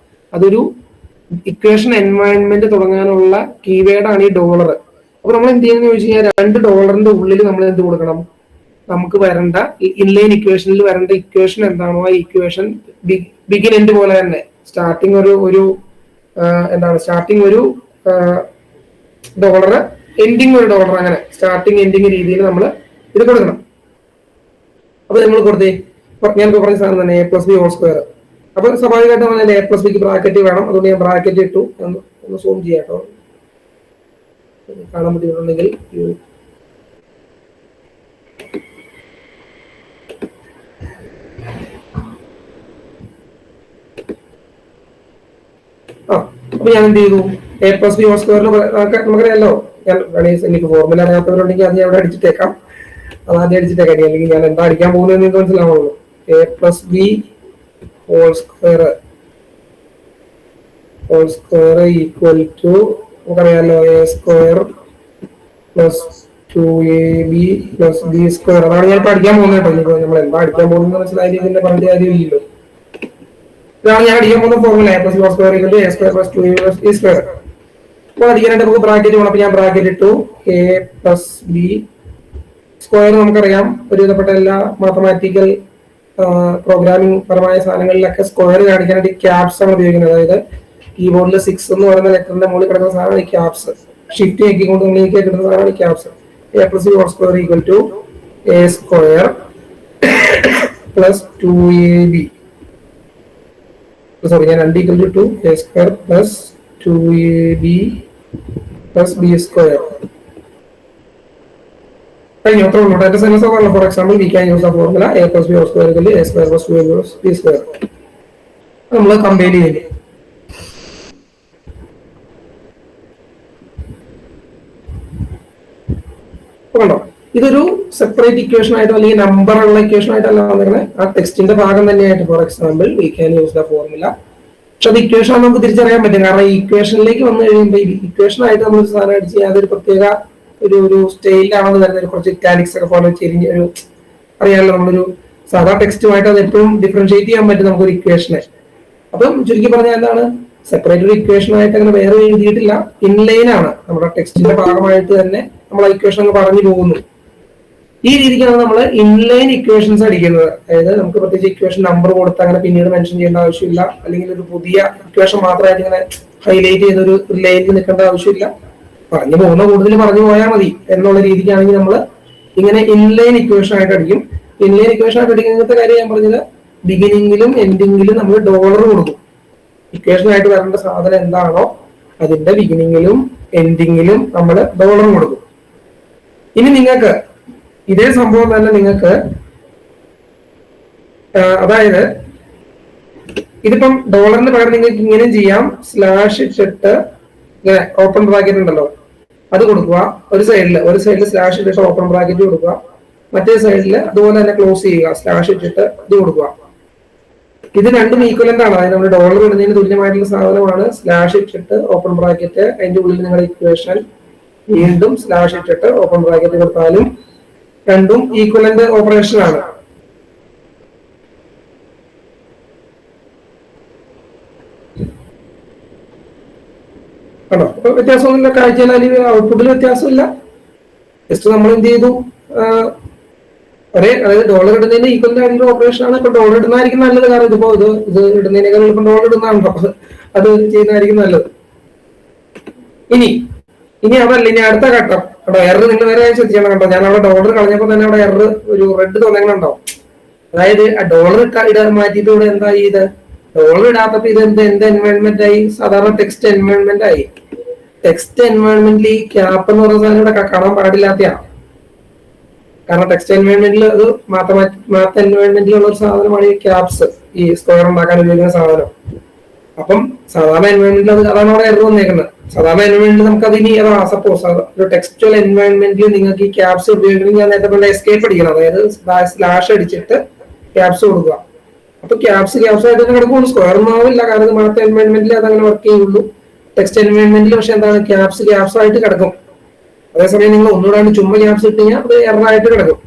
അതൊരു ഇക്വേഷൻ എൻവയൺമെന്റ് തുടങ്ങാനുള്ള കീവേഡാണ് ഈ ഡോളർ. അപ്പൊ നമ്മൾ എന്ത് ചെയ്യുന്നത് ചോദിച്ചു കഴിഞ്ഞാൽ $2 ഉള്ളിൽ നമ്മൾ എന്ത് കൊടുക്കണം, നമുക്ക് വരേണ്ട ഇൻലൈൻ ഇക്വേഷനിൽ വരേണ്ട ഇക്വേഷൻ എന്താണോ ആ ഇക്വേഷൻ ബിഗിൻ എൻഡ് പോലെ തന്നെ സ്റ്റാർട്ടിങ് ഒരു എന്താണ് സ്റ്റാർട്ടിങ് ഒരു ഡോളർ, എൻഡിങ് ഒരു ഡോളർ, അങ്ങനെ സ്റ്റാർട്ടിങ് എൻഡിങ് രീതിയിൽ നമ്മൾ ഇത് കൊടുക്കണം. അപ്പൊ നമ്മൾ കൊടുത്തേ ഞാൻ പറഞ്ഞ സാധനം തന്നെ a plus b whole square. അപ്പൊ സ്വാഭാവികമായിട്ട് നമ്മൾ a plus bക്ക് ബ്രാക്കറ്റ് വേണം, അതുകൊണ്ട് ഞാൻ ബ്രാക്കറ്റ് ഇട്ടു. ഒന്ന് സൂം ചെയ്യാം കേട്ടോ, കാണാൻ ബുദ്ധിമുട്ടുണ്ടെങ്കിൽ. അപ്പൊ ഞാൻ എന്ത് ചെയ്തു, a plus b whole square നമുക്കറിയാലോ. ഞാൻ എനിക്ക് ഫോർമുല അറിയാത്തവരുണ്ടെങ്കിൽ അത് ഞാൻ അവിടെ അടിച്ചിട്ടേക്കാം, അത് ആദ്യം അടിച്ചിട്ടേക്കാം, അല്ലെങ്കിൽ ഞാൻ എന്താ അടിക്കാൻ പോകുന്നതെന്ന് എനിക്ക് മനസ്സിലാവുള്ളൂ. a plus b whole square equal to നമുക്കറിയാലോ a square plus 2ab plus b square. അതാണ് ഞാൻ ഇപ്പൊ അടിക്കാൻ പോകുന്നത് കേട്ടോ. നമ്മൾ എന്താ അടിക്കാൻ പോകുന്നത് മനസ്സിലായി ഇതിന്റെ പറഞ്ഞ കാര്യമില്ലല്ലോ. ഇതാണ് ഞാൻ അടിക്കാൻ പോകുന്ന formula a plus b whole square equal to a square plus 2ab plus b square. അപ്പൊ അടിക്കാനായിട്ട് നമുക്ക് ബ്രാക്കറ്റ് വേണം. അപ്പൊ ഞാൻ ബ്രാക്കറ്റ് ഇട്ടു a plus b സ്ക്വയർ. നമുക്കറിയാം ഒരുവിധപ്പെട്ട എല്ലാ മാത്തമാറ്റിക്കൽ പ്രോഗ്രാമിംഗ് പരമായ സാധനങ്ങളിലൊക്കെ സ്ക്വയർ കാണിക്കാനായിട്ട് ക്യാപ്സ് ആണ് ഉപയോഗിക്കുന്നത്. അതായത് കീബോർഡിൽ 6 എന്ന് പറയുന്ന ലെറ്ററിന്റെ മുകളിൽ കിടക്കുന്ന സാധനമാണ് ഈ ക്യാപ്സ്. ഷിഫ്റ്റ് ഞെക്കിക്കൊണ്ട് നിങ്ങൾക്ക് കിട്ടുന്ന സാധനമാണ് ഈ caps. a plus b whole square equal to a square plus 2ab. Sorry, ഞാൻ 2 equal to 2 a square plus 2ab plus b square. കഴിഞ്ഞു, അത്ര ഉള്ളൂ. ഡാറ്റ സയൻസ് ഒക്കെ for example we can use the formula a plus b whole square equal to a square plus 2ab plus b square. നമ്മൾ combine ചെയ്യില്ലേ. കണ്ടോ, ഇതൊരു separate equation ആയിട്ടോ അല്ലെങ്കിൽ നമ്പർ ഉള്ള ഇക്വേഷൻ ആയിട്ടല്ല വന്നിരിക്കുന്നത്, ആ ടെക്സ്റ്റിന്റെ ഭാഗം തന്നെയായിട്ട്. For example we can use the formula. പക്ഷെ അത് ഇക്വേഷൻ നമുക്ക് തിരിച്ചറിയാൻ പറ്റും, കാരണം ഈ ഇക്വേഷനിലേക്ക് വന്നു കഴിയുമ്പോൾ ഇക്വേഷൻ ആയിട്ട് നമ്മൾ സാധനം അടിച്ച് അതൊരു പ്രത്യേക ഒരു സ്റ്റൈലിലാണെന്ന് വരുന്നത്. കുറച്ച് ഇറ്റാലിക്സ് ഒക്കെ പോലെ ചെരിഞ്ഞ ഒരു അറിയാമല്ലോ, നമ്മളൊരു സാധാ ടെക്സ്റ്റുമായിട്ട് അത് എപ്പോഴും ഡിഫറൻഷിയേറ്റ് ചെയ്യാൻ പറ്റും നമുക്കൊരു ഇക്വേഷനെ. അപ്പം ചുരുക്കി പറഞ്ഞാൽ എന്താണ്, സെപ്പറേറ്റ് ഒരു ഇക്വേഷൻ ആയിട്ട് അങ്ങനെ വേറെ എഴുതിയിട്ടില്ല. ഇൻലൈൻ ആണ്, നമ്മുടെ ടെക്സ്റ്റിന്റെ ഭാഗമായിട്ട് തന്നെ നമ്മൾ ഇക്വേഷൻ പറഞ്ഞു പോകുന്നു. ഈ രീതിക്കാണ് നമ്മൾ ഇൻലൈൻ ഇക്വേഷൻസ് അടിക്കുന്നത്. അതായത് നമുക്ക് പ്രത്യേകിച്ച് ഇക്വേഷൻ നമ്പർ കൊടുത്ത് അങ്ങനെ പിന്നീട് മെൻഷൻ ചെയ്യേണ്ട ആവശ്യമില്ല, അല്ലെങ്കിൽ ഒരു പുതിയ ഇക്വേഷൻ മാത്രമായിട്ട് ഇങ്ങനെ ഹൈലൈറ്റ് ചെയ്ത ഒരു ലൈനിൽ നിൽക്കേണ്ട ആവശ്യമില്ല. പറഞ്ഞു പോകുന്ന കൂടുതൽ പറഞ്ഞു പോയാൽ മതി എന്നുള്ള രീതിക്കാണെങ്കിൽ നമ്മൾ ഇങ്ങനെ ഇൻലൈൻ ഇക്വേഷൻ ആയിട്ട് അടിക്കും. ഇൻലൈൻ ഇക്വേഷൻ ആയിട്ട് അടിക്കുന്നത്തെ കാര്യം ഞാൻ പറഞ്ഞത്, ബിഗിനിങ്ങിലും എൻഡിങ്ങിലും നമ്മൾ ഡോളർ കൊടുക്കും. ഇക്വേഷൻ ആയിട്ട് വരേണ്ട സാധനം എന്താണോ അതിന്റെ ബിഗിനിങ്ങിലും എൻഡിങ്ങിലും നമ്മൾ ഡോളർ കൊടുക്കും. ഇനി നിങ്ങൾക്ക് ഇതേ സംഭവം തന്നെ നിങ്ങൾക്ക്, അതായത് ഇതിപ്പം ഡോളറിന് പകരം നിങ്ങൾക്ക് ഇങ്ങനെയും ചെയ്യാം. സ്ലാഷ് ഇട്ടിട്ട് ഇങ്ങനെ ഓപ്പൺ ബ്രാക്കറ്റ് ഉണ്ടല്ലോ, അത് കൊടുക്കുക. ഒരു സൈഡിൽ സ്ലാഷ് ഇട്ടിട്ട് ഓപ്പൺ ബ്രാക്കറ്റ് കൊടുക്കുക, മറ്റേ സൈഡിൽ അതുപോലെ തന്നെ ക്ലോസ് ചെയ്യുക, സ്ലാഷ് ഇട്ടിട്ട് ഇത് കൊടുക്കുക. ഇത് രണ്ടും ഈക്വലന്റ് ആണ്. അതായത് നമ്മൾ ഡോളർ ഇടുന്നതിന് തുല്യമായിട്ടുള്ള സാധനമാണ് സ്ലാഷ് ഇട്ടിട്ട് ഓപ്പൺ ബ്രാക്കറ്റ്. അതിന്റെ ഉള്ളിൽ നിങ്ങളുടെ ഇക്വേഷൻ വീണ്ടും സ്ലാഷ് ഇട്ടിട്ട് ഓപ്പൺ ബ്രാക്കറ്റ് കൊടുത്താലും രണ്ടും ഈക്വലന്റ് ഓപ്പറേഷൻ ആണ്. ആണോ? അപ്പൊ വ്യത്യാസമൊന്നുമില്ല, കാഴ്ചയിൽ അല്ലെങ്കിൽ ഔട്ട്പുട്ടിൽ വ്യത്യാസമില്ല. ജസ്റ്റ് നമ്മൾ എന്ത് ചെയ്തു, അതായത് ഡോളർ ഇടുന്നതിന് ഈക്വൽ ആയിട്ടുള്ള ഓപ്പറേഷൻ ആണ്. ഇപ്പൊ ഡോളർ ഇടുന്നതായിരിക്കും നല്ലത്, കാരണം ഇതിപ്പോ ഇത് ഇടുന്നതിനേക്കാൾ ഇപ്പം ഡോളർ ഇടുന്നതാണല്ലോ, അത് ചെയ്യുന്നതായിരിക്കും നല്ലത്. ഇനി അതല്ല, ഇനി അടുത്ത ഘട്ടം കേട്ടോ. എറർ നിങ്ങൾ വേറെ ശ്രദ്ധിക്കണം കേട്ടോ. ഞാൻ അവിടെ ഡോളർ കളഞ്ഞപ്പോൾ തന്നെ അവിടെ എറർ ഒരു റെഡ് തോന്നങ്ങളുണ്ടാവും. അതായത് ആ ഡോളർ ഇടാൻ മാറ്റിയിട്ട് ഇവിടെ എന്തായി, ഇത് ഡോളർ ഇടാത്തപ്പോ ഇത് എന്ത് എൻവയോൺമെന്റ് ആയി, സാധാരണ ടെക്സ്റ്റ് എൻവയോൺമെന്റ് ആയി. ടെക്സ്റ്റ് എൻവയോൺമെന്റിൽ ഈ ക്യാപ്പ് എന്ന് പറയുന്ന സാധനം ഇവിടെ കാണാൻ പാടില്ലാത്തതാണ്. കാരണം ടെക്സ്റ്റ് എൻവയോൺമെന്റിൽ അത് മാത്ത എൻവയോൺമെന്റിലുള്ള ഒരു സാധനമാണ് ഈ ക്യാപ്സ്, ഈ സ്ക്വയർ ഉണ്ടാക്കാൻ ഉപയോഗിക്കുന്ന സാധനം. അപ്പം സാധാരണ എൻവയോൺമെന്റിൽ അതാണ് അവിടെ എറർ വന്നേക്കുന്നത്. സാധാരണ എൻവയോൺമെന്റിൽ നമുക്ക് അതിനി സപ്പോസ് ഒരു ടെക്സ്റ്റുവൽ എൻവയോൺമെന്റിൽ നിങ്ങൾക്ക് ഈ ക്യാപ്സ് ഉപയോഗിക്കണമെങ്കിൽ ഞാൻ നേരത്തെ പറഞ്ഞ എസ്കേപ്പ് അടിക്കണം. അതായത് സ്ലാഷ് അടിച്ചിട്ട് ക്യാപ്സ് കൊടുക്കുക. അപ്പൊ ക്യാപ്സ് ആയിട്ട് കിടക്കുള്ളൂ, സ്ക്വയർ ഒന്നും ആവില്ല. കാരണം മാത്ത എൻവയോൺമെന്റിൽ അതങ്ങനെ വർക്ക് ചെയ്യുള്ളൂ. ടെക്സ്റ്റ് എൻവയോൺമെന്റിൽ പക്ഷെ എന്താണ്, ക്യാപ്സ് ആയിട്ട് കിടക്കും. അതേസമയം നിങ്ങൾ ഒന്നുകൂടാണ്ട് ചുമ്മാ ക്യാപ്സ് ഇട്ട് കഴിഞ്ഞാൽ അത് എററായിട്ട് കിടക്കും.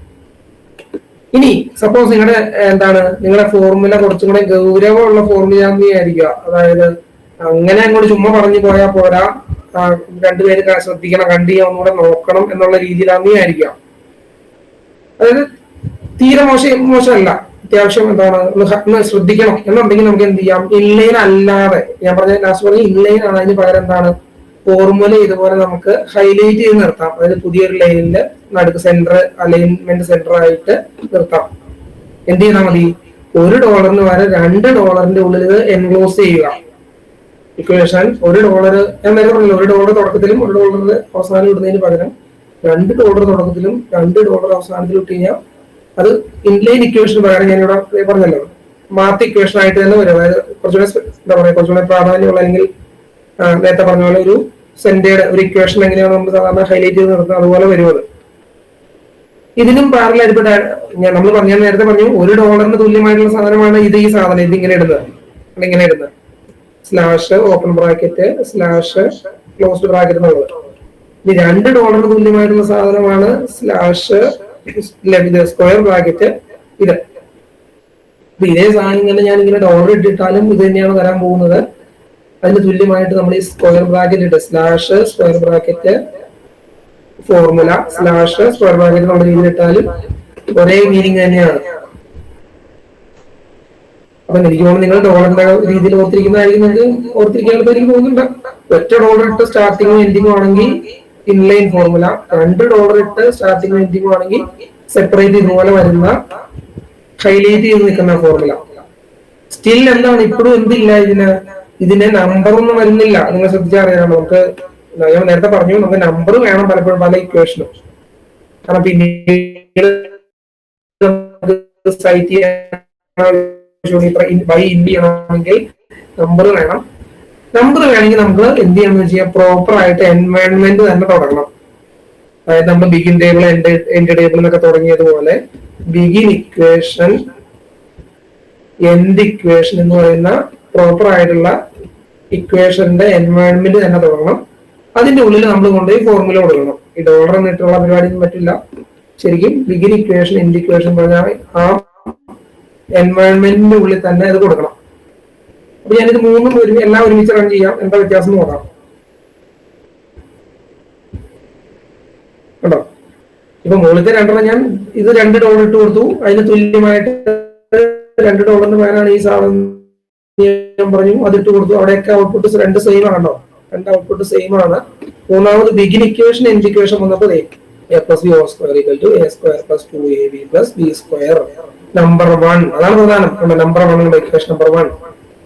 ഇനി സപ്പോസ് നിങ്ങളുടെ ഫോർമുല കുറച്ചും കൂടെ ഗൗരവമുള്ള ഫോർമുല ആയിരിക്കുക. അതായത് അങ്ങനെ അങ്ങോട്ട് ചുമ്മാ പറഞ്ഞു പോയാൽ പോരാ, രണ്ടുപേര് ശ്രദ്ധിക്കണം, കണ്ടു ചെയ്യാൻ ഒന്നുകൂടെ നോക്കണം എന്നുള്ള രീതിയിലാണെന്ന് ആയിരിക്കാം. അതായത് തീരെ മോശമല്ല, അത്യാവശ്യം ഒന്ന് ശ്രദ്ധിക്കണം എന്നുണ്ടെങ്കിൽ നമുക്ക് എന്ത് ചെയ്യാം, ഇൻലൈൻ അല്ലാതെ, ഞാൻ പറഞ്ഞ ലാസ്റ്റ് പറഞ്ഞ ഇൻലൈൻ ആണ്, അതിന് പകരം ഫോർമുല ഇതുപോലെ നമുക്ക് ഹൈലൈറ്റ് ചെയ്ത് നിർത്താം. അതായത് പുതിയൊരു ലൈനിന്റെ നടുക്ക് സെന്റർ, അലൈൻമെന്റ് സെന്റർ ആയിട്ട് നിർത്താം. എന്ത് ചെയ്താൽ മതി, $1 വരെ $2 ഉള്ളിൽ ഇത് എൻക്ലോസ് ചെയ്യുക. ഇക്വേഷൻ $1, ഞാൻ നേരെ പറഞ്ഞില്ല, $1 തുടക്കത്തിലും $1 അവസാനം ഇടുന്നതിന് പകരം $2 തുടക്കത്തിലും $2 അവസാനത്തിലും ഇട്ട് കഴിഞ്ഞാൽ അത് ഇൻലൈൻ ഇക്വേഷൻ പകരം ഞാൻ ഇവിടെ പറഞ്ഞല്ലോ മാത്ത് ഇക്വേഷൻ ആയിട്ട് തന്നെ വരും. അതായത് കുറച്ചുകൂടെ പ്രാധാന്യമുള്ള, അല്ലെങ്കിൽ നേരത്തെ പറഞ്ഞ പോലെ ഒരു സെന്റേഡ് ഒരു ഇക്വേഷൻ എങ്ങനെയാണ് നമ്മൾ സാധാരണ ഹൈലൈറ്റ് ചെയ്ത് നിർത്തുന്നത്, അതുപോലെ വരുന്നത്. ഇതിനും പാരലായിട്ട് നമ്മൾ നേരത്തെ പറഞ്ഞു $1 തുല്യമായിട്ടുള്ള സാധനമാണ് ഇത്. ഈ സാധനം ഇതിങ്ങനെ ഇടുന്നത് slash open bracket slash closed bracket എന്നുള്ളത്. ഇനി $2 തുല്യമായിട്ടുള്ള സാധനമാണ് സ്ലാഷ് സ്ക്വയർ ബ്രാക്കറ്റ് ഇത്. ഇതേ സാധനം തന്നെ ഞാൻ ഇങ്ങനെ ഡോളർ ഇട്ടിട്ടാലും ഇത് തന്നെയാണ് വരാൻ പോകുന്നത്. അതിന് തുല്യമായിട്ട് നമ്മൾ ഈ സ്ക്വയർ ബ്രാക്കറ്റ് ഇട്ട് slash square bracket formula slash square bracket നമ്മൾ രീതിയിൽ ഇട്ടാലും ഒരേ മീനിങ് തന്നെയാണ്. അപ്പൊ എനിക്ക് തോന്നുന്നു നിങ്ങൾ ഡോളറിന്റെ രീതിയിൽ ഓർത്തിരിക്കുന്നതായിരിക്കും, നിങ്ങൾക്ക് ഓർത്തിരിക്കാൻ എനിക്ക് തോന്നുന്നുണ്ട്. ഒറ്റ ഡോളർ ഇട്ട് സ്റ്റാർട്ടിങ്ങും എൻഡിങ്ങും ആണെങ്കിൽ ഇൻലൈൻ ഫോർമുല, $2 ഇട്ട് സ്റ്റാർട്ടിങ്ങും എൻഡിങ്ങും ആണെങ്കിൽ സെപ്പറേറ്റ് ഇതുപോലെ വരുന്ന ഹൈലൈറ്റ് ചെയ്ത് നിൽക്കുന്ന ഫോർമുല. സ്റ്റിൽ എന്താണ് ഇപ്പോഴും എന്തില്ല, ഇതിന്റെ നമ്പർ ഒന്നും വരുന്നില്ല. നിങ്ങൾ ശ്രദ്ധിച്ചറിയാം, നമുക്ക് ഞാൻ നേരത്തെ പറഞ്ഞു നമുക്ക് നമ്പർ വേണം പലപ്പോഴും പല ഇക്വേഷനും. കാരണം പിന്നീട് സൈറ്റ് ബൈ ഇൻഡ് ചെയ്യണമെങ്കിൽ നമ്പർ വേണം. നമ്പർ വേണമെങ്കിൽ നമുക്ക് എന്ത് ചെയ്യാന്ന് വെച്ചാൽ പ്രോപ്പർ ആയിട്ട് എൻവയോൺമെന്റ് തന്നെ തുടങ്ങണം. അതായത് നമ്മൾ ബിഗിൻ ടേബിൾ എൻഡ് ടേബിൾ എന്നൊക്കെ തുടങ്ങിയതുപോലെ ബിഗിൻ ഇക്വേഷൻ എൻഡ് ഇക്വേഷൻ എന്ന് പറയുന്ന പ്രോപ്പർ ആയിട്ടുള്ള ഇക്വേഷന്റെ എൻവയോൺമെന്റ് തന്നെ തുടങ്ങണം. അതിന്റെ ഉള്ളിൽ നമ്മൾ കൊണ്ടുപോയി ഫോർമുല കൊടുക്കണം. ഈ ഡോളർ എന്നിട്ടുള്ള പരിപാടിയൊന്നും പറ്റില്ല. ശരിക്കും ബിഗിൻ ഇക്വേഷൻ എൻഡ് ഇക്വേഷൻ പറഞ്ഞാൽ ആ എൻവയോൺമെന്റിന്റെ ഉള്ളിൽ തന്നെ ഇത് കൊടുക്കണം. അപ്പൊ ഞാനിത് മൂന്നും എല്ലാം ഒരുമിച്ച് റൺ ചെയ്യാം, എന്താ വ്യത്യാസം നോക്കാം. കേട്ടോ, ഇപ്പൊ മുകളിലത്തെ രണ്ടെണ്ണം ഞാൻ ഇത് $2 ഇട്ട് കൊടുത്തു, അതിന് തുല്യമായിട്ട് $2 പേരാണ് ഈ സാധനം ഞാൻ പറഞ്ഞു, അതിട്ട് കൊടുത്തു. അവിടെയൊക്കെ ഔട്ട്പുട്ട് രണ്ട് സെയിം ആണോ? രണ്ട് ഔട്ട്പുട്ട് സെയിം ആണ്. മൂന്നാമത് ബിഗിൻ ഇക്വേഷൻ എൻഡ് ഇക്വേഷൻ വന്നപ്പോൾ a plus b whole square equal to a square plus 2ab plus b square number 1. അതാണ് പ്രധാനം. Number 1 equation number 1.